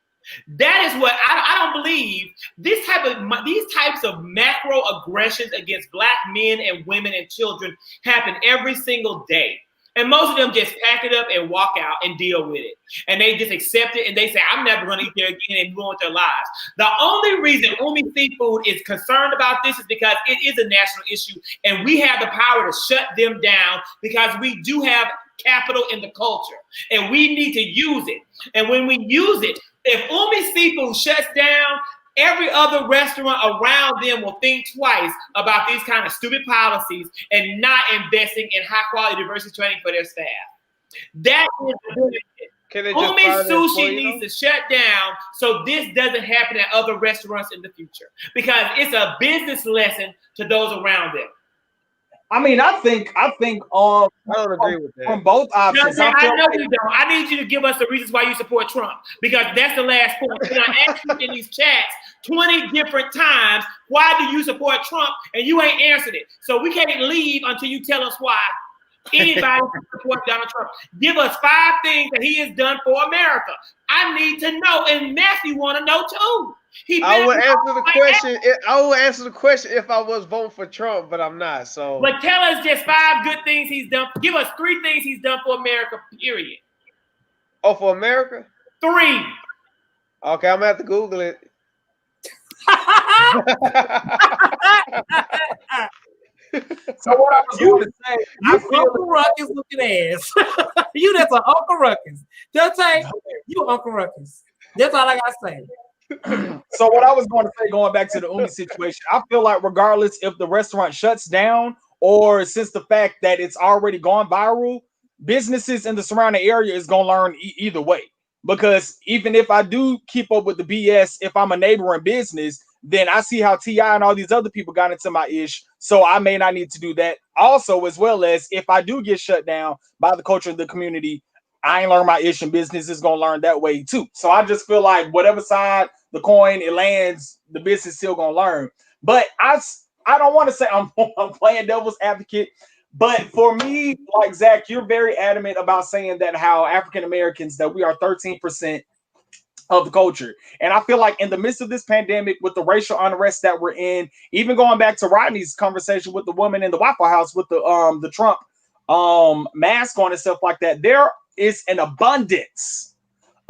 That is what I don't believe. These types of macro aggressions against black men and women and children happen every single day. And most of them just pack it up and walk out and deal with it. And they just accept it and they say, I'm never going to eat there again and move on with their lives. The only reason Umi Seafood is concerned about this is because it is a national issue and we have the power to shut them down because we do have capital in the culture, and we need to use it. And when we use it, if Umi Seafood shuts down, every other restaurant around them will think twice about these kind of stupid policies and not investing in high quality diversity training for their staff. That is the benefit. Umi Sushi needs to shut down so this doesn't happen at other restaurants in the future, because it's a business lesson to those around them. I mean, I think I don't agree with that. From both options. I know you don't. I need you to give us the reasons why you support Trump, because that's the last point. And I asked you in these chats 20 different times, why do you support Trump? And you ain't answered it. So we can't leave until you tell us why. Anybody who supports Donald Trump, give us 5 things that he has done for America. I need to know, and Matthew want to know too. I will answer the question. I will answer the question if I was voting for Trump, but I'm not. So, but tell us just 5 good things he's done. Give us 3 things he's done for America. Period. Oh, for America? 3. Okay, I'm gonna have to Google it. So what I was going to say, You Uncle Ruckus looking ass. You that's an Uncle Ruckus. Dante, you Uncle Ruckus. That's all I gotta say. So what I was going to say, going back to the Umi situation, I feel like regardless if the restaurant shuts down or since the fact that it's already gone viral, businesses in the surrounding area is going to learn either way. Because even if I do keep up with the BS, if I'm a neighboring business, then I see how T.I. and all these other people got into my ish. So I may not need to do that. Also, as well as if I do get shut down by the culture of the community, I ain't learned my ish, and business is going to learn that way too. So I just feel like whatever side the coin it lands, the business still going to learn. But I don't want to say I'm playing devil's advocate. But for me, like Zach, you're very adamant about saying that how African Americans, that we are 13% of the culture. And I feel like in the midst of this pandemic, with the racial unrest that we're in, even going back to Rodney's conversation with the woman in the Waffle House with the Trump mask on and stuff like that, there is an abundance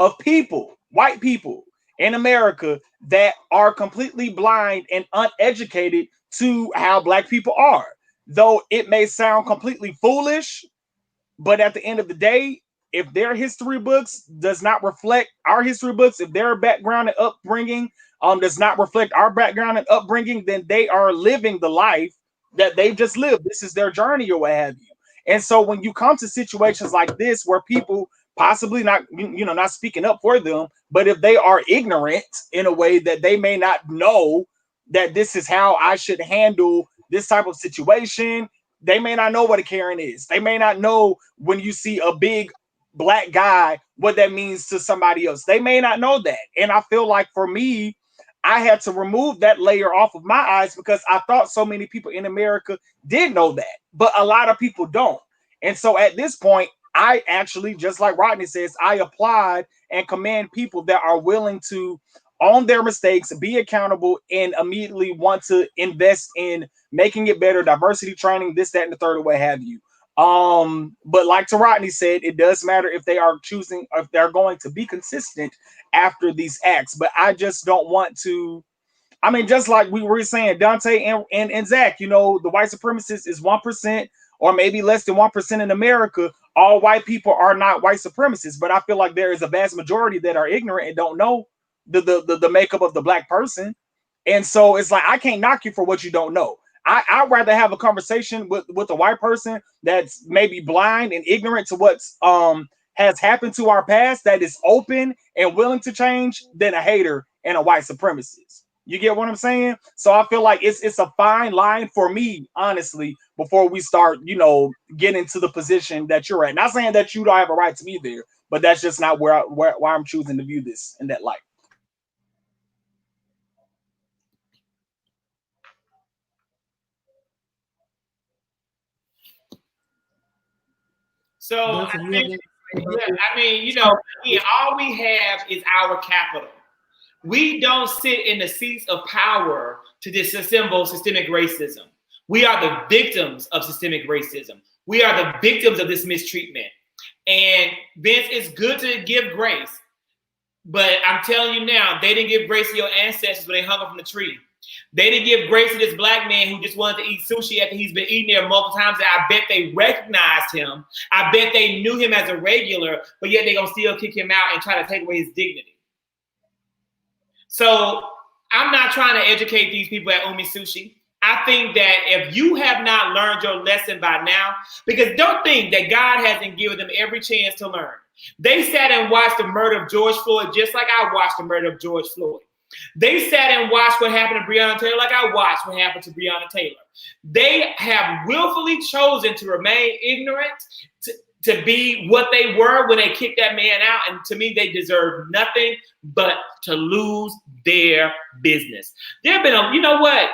of people, white people in America, that are completely blind and uneducated to how Black people are. Though it may sound completely foolish, but at the end of the day, if their history books does not reflect our history books, if their background and upbringing does not reflect our background and upbringing, then they are living the life that they've just lived. This is their journey or what have you. And so when you come to situations like this, where people possibly not speaking up for them, but if they are ignorant in a way that they may not know that this is how I should handle this type of situation, they may not know what a Karen is. They may not know when you see a big Black guy, what that means to somebody else. They may not know that. And I feel like for me, I had to remove that layer off of my eyes, because I thought so many people in America did know that, but a lot of people don't. And so at this point, I actually, just like Rodney says, I applaud and commend people that are willing to own their mistakes, be accountable, and immediately want to invest in making it better, diversity training, this, that, and the third, or what have you. But like to Rodney said, it does matter if they are choosing, if they're going to be consistent after these acts. But I just don't want to. I mean, just like we were saying, Dante and Zach, the white supremacist is 1% or maybe less than 1% in America. All white people are not white supremacists, but I feel like there is a vast majority that are ignorant and don't know the makeup of the Black person. And so it's like, I can't knock you for what you don't know. I'd rather have a conversation with a white person that's maybe blind and ignorant to what's has happened to our past, that is open and willing to change, than a hater and a white supremacist. You get what I'm saying? So I feel like it's a fine line for me, honestly, before we start, getting to the position that you're at. Not saying that you don't have a right to be there, but that's just not where I'm choosing to view this in that light. So all we have is our capital. We don't sit in the seats of power to disassemble systemic racism. We are the victims of systemic racism. We are the victims of this mistreatment. And Vince, it's good to give grace, but I'm telling you now, they didn't give grace to your ancestors when they hung up from the tree. They didn't give grace to this black man who just wanted to eat sushi after he's been eating there multiple times. And I bet they recognized him. I bet they knew him as a regular, but yet they're going to still kick him out and try to take away his dignity. So I'm not trying to educate these people at Umi Sushi. I think that if you have not learned your lesson by now, because don't think that God hasn't given them every chance to learn. They sat and watched the murder of George Floyd just like I watched the murder of George Floyd. They sat and watched what happened to Breonna Taylor like I watched what happened to Breonna Taylor. They have willfully chosen to remain ignorant, to be what they were when they kicked that man out. And to me, they deserve nothing but to lose their business. There have been you know what?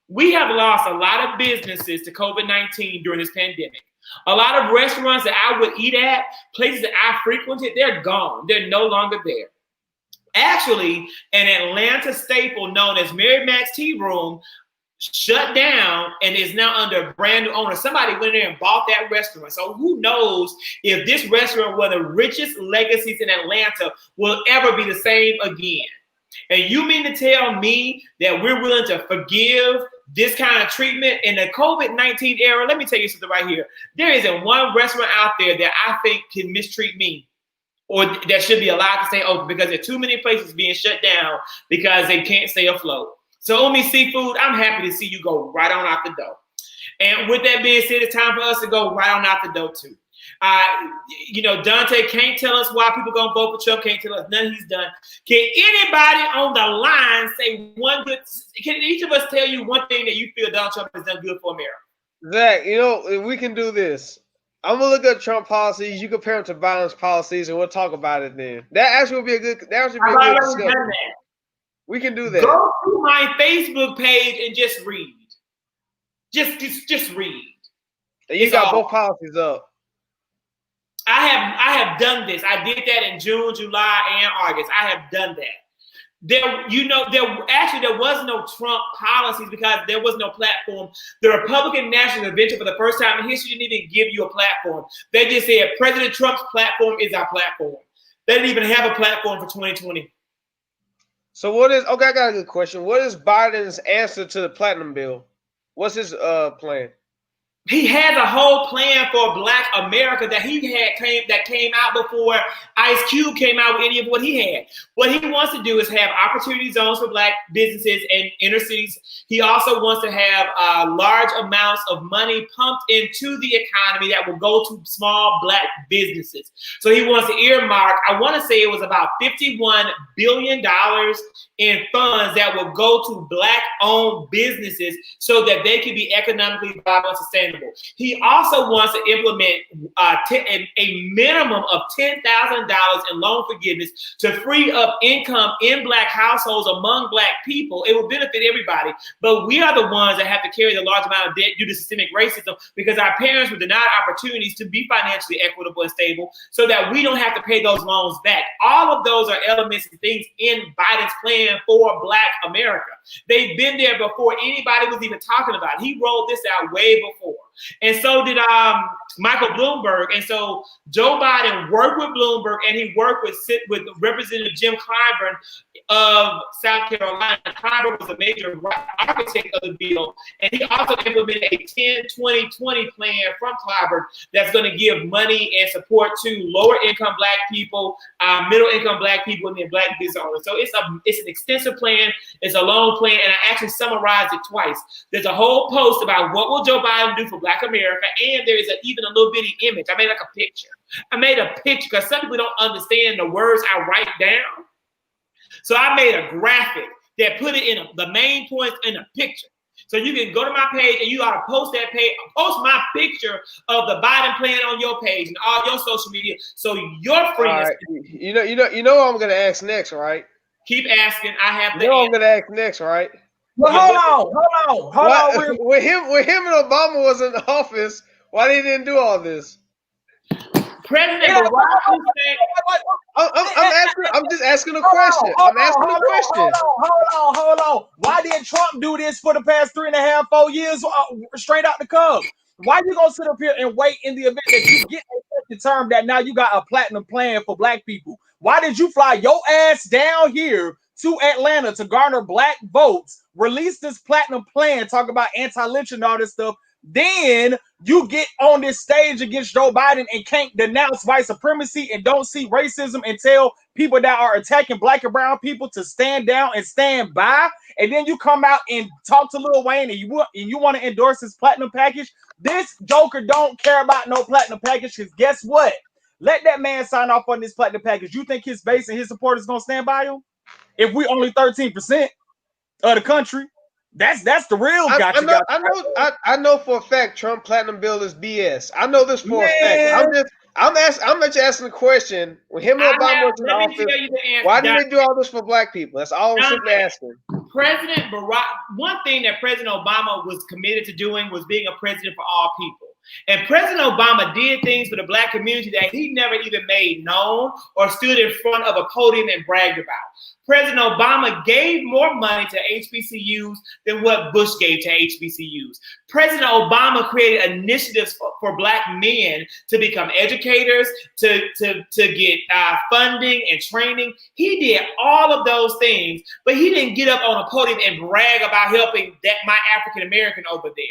We have lost a lot of businesses to COVID-19 during this pandemic. A lot of restaurants that I would eat at, places that I frequented, they're gone. They're no longer there. Actually, an Atlanta staple known as Mary Mac's Tea Room shut down and is now under a brand new owner. Somebody went in there and bought that restaurant. So who knows if this restaurant, one of the richest legacies in Atlanta, will ever be the same again. And you mean to tell me that we're willing to forgive this kind of treatment in the COVID-19 era? Let me tell you something right here. There isn't one restaurant out there that I think can mistreat me or that should be allowed to stay open, because there are too many places being shut down because they can't stay afloat. So Umi Seafood, I'm happy to see you go right on out the door. And with that being said, it's time for us to go right on out the door too. Dante can't tell us why people gonna vote for Trump. Can't tell us nothing he's done. Can anybody on the line say one good? Can each of us tell you one thing that you feel Donald Trump has done good for America? Zach, we can do this. I'm gonna look at Trump policies. You compare them to Biden's policies, and we'll talk about it then. That actually would be a good. Discussion. We can do that. Go to my Facebook page and just read. Just read. You got both policies up. I have done this. I did that in June, July, and August. I have done that. There was no Trump policies because there was no platform. The Republican National Convention, for the first time in history, didn't even give you a platform. They just said President Trump's platform is our platform. They didn't even have a platform for 2020. So I got a good question. What is Biden's answer to the platinum bill? What's his plan? He has a whole plan for Black America that came out before Ice Cube came out with any of what he had. What he wants to do is have opportunity zones for Black businesses and inner cities. He also wants to have large amounts of money pumped into the economy that will go to small Black businesses. So he wants to earmark, I want to say it was about $51 billion in funds that will go to Black-owned businesses so that they can be economically viable and sustainable. He also wants to implement a minimum of $10,000 in loan forgiveness to free up income in Black households among Black people. It will benefit everybody, but we are the ones that have to carry the large amount of debt due to systemic racism because our parents were denied opportunities to be financially equitable and stable so that we don't have to pay those loans back. All of those are elements and things in Biden's plan for Black America. They've been there before anybody was even talking about it. He rolled this out way before. And so did Michael Bloomberg. And so Joe Biden worked with Bloomberg and he worked with Representative Jim Clyburn of South Carolina. Clyburn was a major architect of the bill. And he also implemented a 10-20-20 plan from Clyburn that's going to give money and support to lower income Black people, middle income Black people, and then Black business owners. So it's an extensive plan. It's a long plan. And I actually summarized it twice. There's a whole post about what will Joe Biden do for Black America, and there is even a little bitty image. I made like a picture. I made a picture because some people don't understand the words I write down. So I made a graphic that put it in the main points in a picture. So you can go to my page and you ought to post that page, post my picture of the Biden plan on your page and all your social media. So your friends. Right. You know what I'm gonna ask next, right? Keep asking. I have the I'm gonna ask next, right? Well, hold on. When him and Obama was in the office, why they didn't do all this? President I'm just asking a question. I'm asking a question. Hold on. Why did Trump do this for the past 3.5, 4 years straight out the Cubs? Why you gonna sit up here and wait in the event that you get a term that now you got a platinum plan for Black people? Why did you fly your ass down here to Atlanta to garner Black votes release this platinum plan, talk about anti-lynching and all this stuff. Then you get on this stage against Joe Biden and can't denounce white supremacy and don't see racism and tell people that are attacking black and brown people to stand down and stand by. And then you come out and talk to Lil Wayne and you want to endorse his platinum package. This joker don't care about no platinum package, because guess what? Let that man sign off on this platinum package. You think his base and his supporters gonna stand by him? If we only 13% of the country. That's the real gotcha. I know for a fact Trump platinum bill is BS. I know this for a fact. I'm not asking the question. When him and Obama was in office, why did they do all this for black people? That's all I'm simply asking. President Barack, one thing that President Obama was committed to doing was being a president for all people. And President Obama did things for the black community that he never even made known or stood in front of a podium and bragged about. President Obama gave more money to HBCUs than what Bush gave to HBCUs. President Obama created initiatives for black men to become educators, to get funding and training. He did all of those things, but he didn't get up on a podium and brag about helping my African American over there.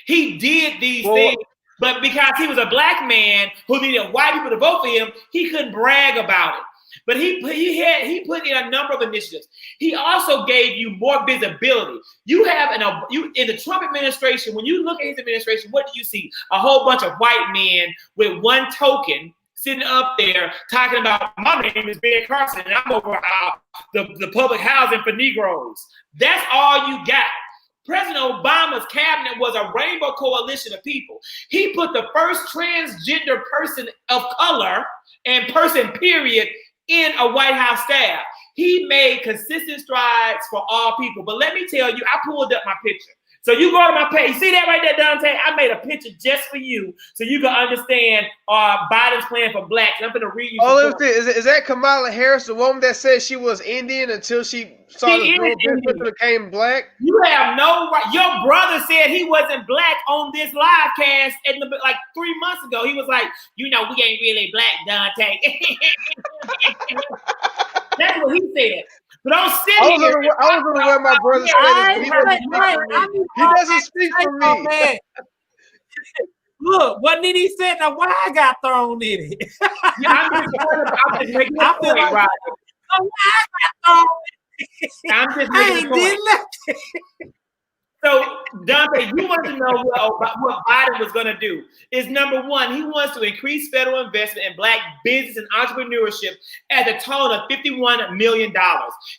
He did these things, but because he was a black man who needed white people to vote for him, he couldn't brag about it. But he put in a number of initiatives. He also gave you more visibility. You have in the Trump administration, when you look at his administration, what do you see? A whole bunch of white men with one token sitting up there talking about, my name is Ben Carson and I'm over the public housing for Negroes. That's all you got. President Obama's cabinet was a rainbow coalition of people. He put the first transgender person of color and person period in a White House staff. He made consistent strides for all people. But let me tell you, I pulled up my picture. So you go to my page. See that right there, Dante? I made a picture just for you so you can understand Biden's plan for blacks. I'm going to read you. Oh, is that Kamala Harris, the woman that said she was Indian until she saw the girl and became black? You have no right. Your brother said he wasn't black on this live cast like 3 months ago. He was like, we ain't really black, Dante. That's what he said. But don't sit here. I was going to wear my brother's status. He doesn't speak for me. Look, what did he say? Now, why I got thrown in it? I'm just making a point, right? Why I got thrown in it? I'm just making a point. So, Dante, you want to know what Biden was going to do. Is number one, he wants to increase federal investment in black business and entrepreneurship at a total of $51 million.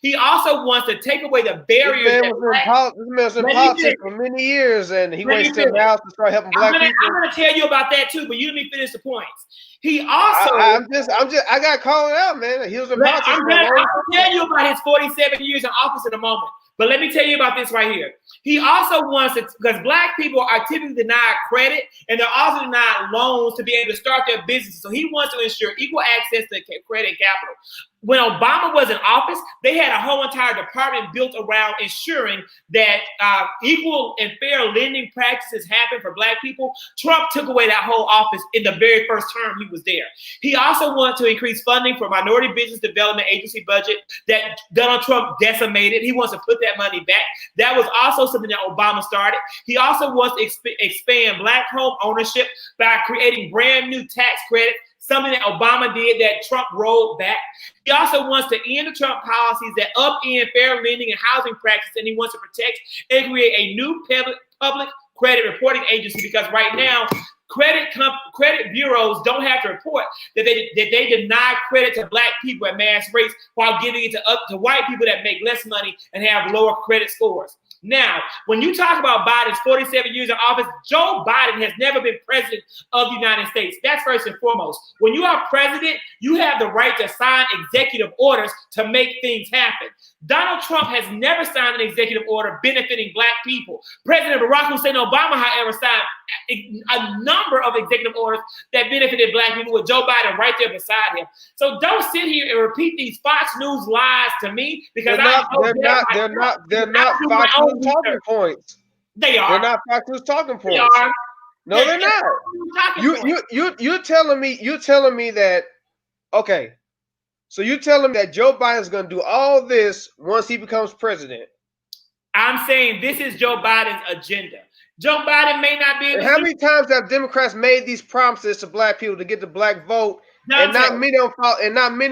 He also wants to take away the barriers. This man was in politics for many years, and he wants to now to start helping black people. I'm going to tell you about that too, but you let me finish the points. He also, I got called out, man. He was in politics. I'll tell you about his 47 years in office in a moment. But let me tell you about this right here. He also wants to, because black people are typically denied credit and they're also denied loans to be able to start their businesses. So he wants to ensure equal access to credit and capital. When Obama was in office, they had a whole entire department built around ensuring that equal and fair lending practices happen for black people. Trump took away that whole office in the very first term he was there. He also wanted to increase funding for minority business development agency budget that Donald Trump decimated. He wants to put that money back. That was also something that Obama started. He also wants to expand black home ownership by creating brand new tax credits, something that Obama did that Trump rolled back. He also wants to end the Trump policies that upend fair lending and housing practices, and he wants to protect and create a new public credit reporting agency, because right now, credit bureaus don't have to report that they deny credit to black people at mass rates while giving it to white people that make less money and have lower credit scores. Now, when you talk about Biden's 47 years in office, Joe Biden has never been president of the United States. That's first and foremost. When you are president, you have the right to sign executive orders to make things happen. Donald Trump has never signed an executive order benefiting black people. President Barack Hussein Obama, however, signed a number of executive orders that benefited black people with Joe Biden right there beside him. So don't sit here and repeat these Fox News lies to me, because they're not Fox News talking points. They are. They're not Fox News talking points. They are. No, they're not. You're telling me that, okay, So you tell him that Joe Biden's going to do all this once he becomes president. I'm saying this is Joe Biden's agenda. Joe Biden may not be able to. How many times have Democrats made these promises to black people to get the black vote, and not many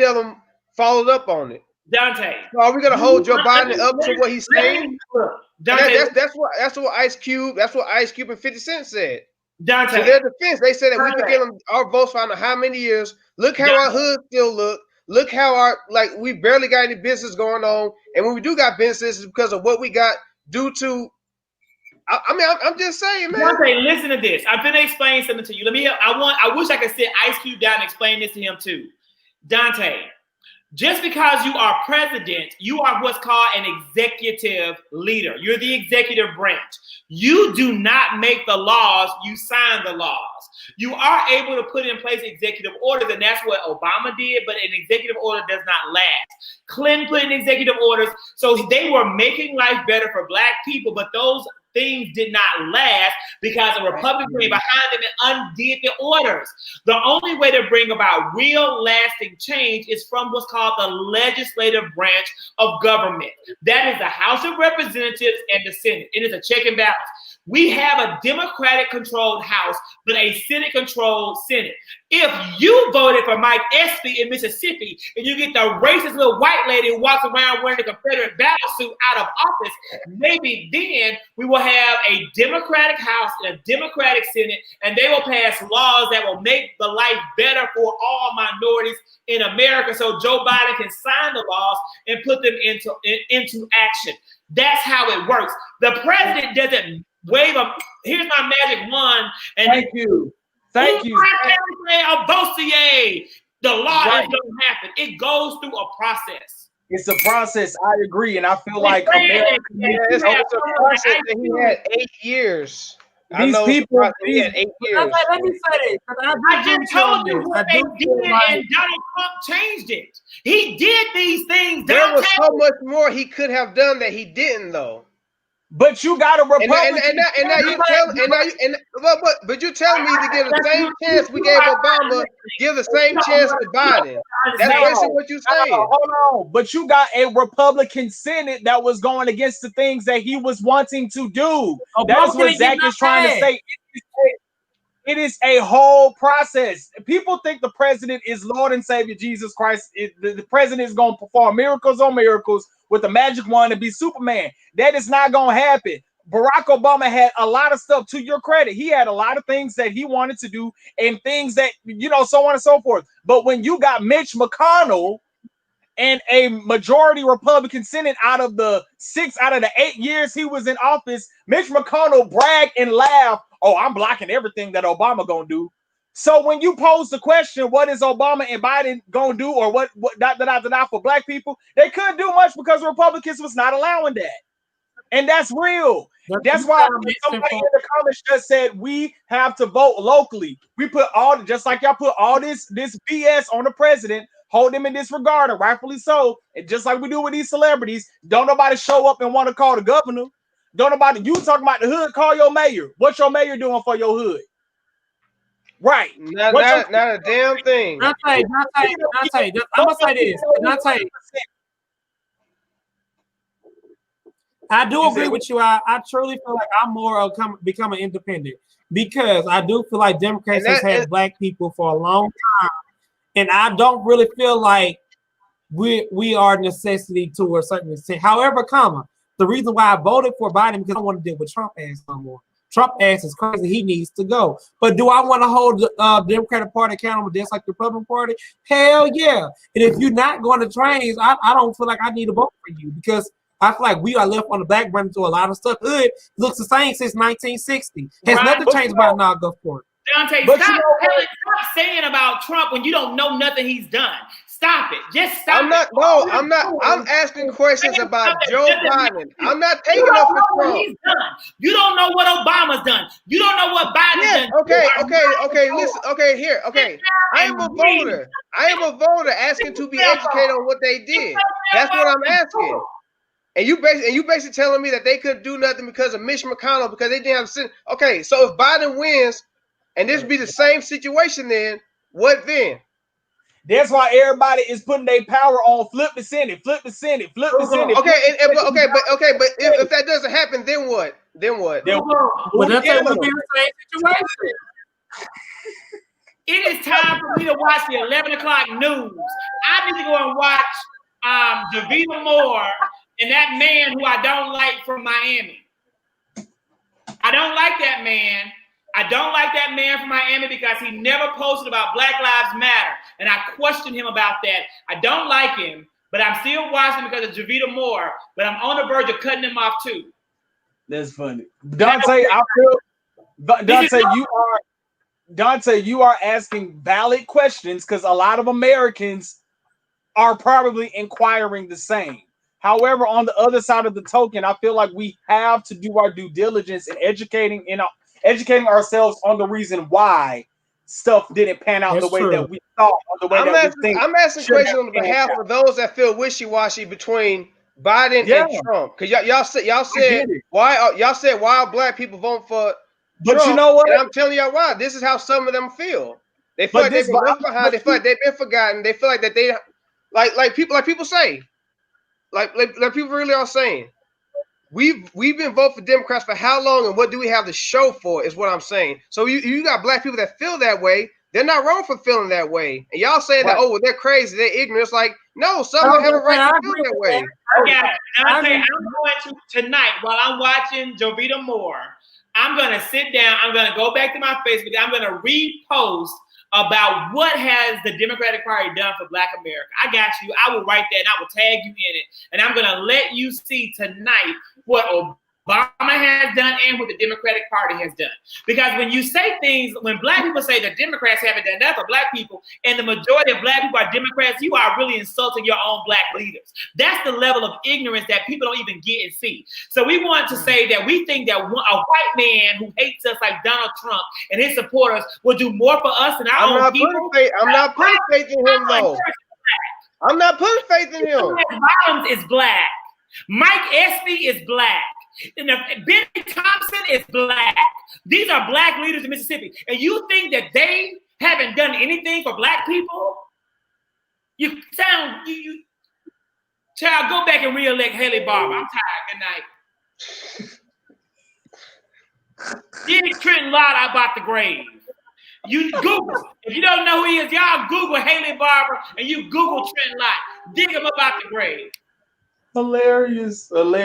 of them followed up on it? Dante, so are we going to hold Joe Biden up to what he's saying? That's what Ice Cube and 50 Cent said. Dante. To their defense, they said that we've been getting our votes for I don't know how many years. Look how our hood still look. Look how we barely got any business going on, and when we do got business, it's because of what we got due to. I'm just saying, man. Dante, listen to this. I'm gonna explain something to you. I wish I could sit Ice Cube down and explain this to him too. Dante, just because you are president, you are what's called an executive leader. You're the executive branch. You do not make the laws, you sign the laws. You are able to put in place executive orders, and that's what Obama did, but an executive order does not last. Clinton put in executive orders, so they were making life better for black people, but those things did not last because a Republican came behind them and undid the orders. The only way to bring about real lasting change is from what's called the legislative branch of government. That is the House of Representatives and the Senate. It is a check and balance. We have a Democratic-controlled House, but a Senate-controlled Senate. If you voted for Mike Espy in Mississippi and you get the racist little white lady who walks around wearing a Confederate battle suit out of office, maybe then we will have a Democratic House and a Democratic Senate, and they will pass laws that will make the life better for all minorities in America so Joe Biden can sign the laws and put them into action. That's how it works. The president doesn't wave a, here's my magic wand. And thank you. A dossier. The law is going to happen. It goes through a process. It's a process. I agree. And I feel like America, it's a process that he had 8 years. These people, he had 8 years. Let me say this. I just told you what they did, and Donald Trump changed it. He did these things. There was so much more he could have done that he didn't, though. But you got a Republican, but you're telling me to give the same chance we gave Obama, give the same chance to Biden. That's basically what you're saying. Hold on, but you got a Republican Senate that was going against the things that he was wanting to do. That's what Zach is trying to say. It is a whole process. People think the president is Lord and Savior Jesus Christ. The president is going to perform miracles on miracles with the magic wand and be Superman. That is not going to happen. Barack Obama had a lot of stuff, to your credit. He had a lot of things that he wanted to do and things that, so on and so forth. But when you got Mitch McConnell and a majority Republican Senate out of the 8 years he was in office, Mitch McConnell bragged and laughed, "Oh, I'm blocking everything that Obama gonna do." So when you pose the question, what is Obama and Biden gonna do, or what for black people, they couldn't do much because Republicans was not allowing that, and that's real. That's why somebody in the comments just said we have to vote locally. We put just like y'all put all this BS on the president, hold him in disregard, and rightfully so. And just like we do with these celebrities, don't nobody show up and want to call the governor. Don't nobody, you talking about the hood, call your mayor. What's your mayor doing for your hood? Right. Not a damn thing. I'm gonna say this. I do agree with you. I truly feel like I'm more of becoming independent because I do feel like Democrats has had black people for a long time, and I don't really feel like we are a necessity to a certain extent. However, the reason why I voted for Biden because I don't want to deal with Trump ass no more. Trump ass is crazy. He needs to go. But do I want to hold the Democratic Party accountable just like the Republican Party? Hell yeah. And if you're not going to trains, I don't feel like I need to vote for you because I feel like we are left on the back burner to a lot of stuff. Hood looks the same since 1960. Has nothing changed about now Gulfport. Dante, stop saying about Trump when you don't know nothing he's done. Stop it. Just stop. I'm asking questions about Joe Biden. I'm not taking up for Trump. You don't know what Obama's done. You don't know what Biden's done. Okay. Listen. Okay, here. Okay. I am a voter asking to be educated on what they did. That's what I'm asking. And you basically telling me that they couldn't do nothing because of Mitch McConnell because they didn't have Senate. Okay, so if Biden wins and this be the same situation, then what then? That's why everybody is putting their power on flip the Senate, flip the Senate, flip the Senate. Okay, but if that doesn't happen, then what? Then what? But that's like we'll be in the same situation. It is time for me to watch the 11 o'clock news. I need to go and watch Davida Moore and that man who I don't like from Miami. I don't like that man. I don't like that man from Miami because he never posted about Black Lives Matter. And I questioned him about that. I don't like him, but I'm still watching him because of Davida Moore. But I'm on the verge of cutting him off too. That's funny. Dante, I feel Dante, you are asking valid questions because a lot of Americans are probably inquiring the same. However, on the other side of the token, I feel like we have to do our due diligence in educating ourselves on the reason why stuff didn't pan out the way that we thought, or the way we think. I'm asking questions on behalf of those that feel wishy-washy between Biden and Trump. Because y'all said why are black people voting for Trump? But you know what? And I'm telling y'all why. This is how some of them feel. They feel like they've been left behind. They feel like they've been forgotten. They feel like that they like people say. Like people really are saying, we've been voting for Democrats for how long, and what do we have to show for it, is what I'm saying. So you got black people that feel that way. They're not wrong for feeling that way. And y'all saying that, they're crazy, they're ignorant. It's like, no, some have a right to feel that way. I'm going to tonight, while I'm watching Davida Moore, I'm going to sit down, I'm going to go back to my Facebook, I'm going to repost about what has the Democratic Party done for Black America. I got you. I will write that and I will tag you in it. And I'm going to let you see tonight what Obama has done and what the Democratic Party has done. Because when you say things, when black people say the Democrats haven't done that for black people, and the majority of black people are Democrats, you are really insulting your own black leaders. That's the level of ignorance that people don't even get and see. So we want to say that we think that a white man who hates us like Donald Trump and his supporters will do more for us than our own people. I'm not putting faith in him, though. I'm not putting faith in him. Bottoms is black. Mike Espy is black. And Benny Thompson is black. These are black leaders in Mississippi. And you think that they haven't done anything for black people? You child, go back and re-elect Haley Barbour. I'm tired. Good night. Dig Trenton Lott out about the grave. You Google. If you don't know who he is, y'all Google Haley Barbour and you Google Trenton Lott. Dig him up out the grave. Hilarious.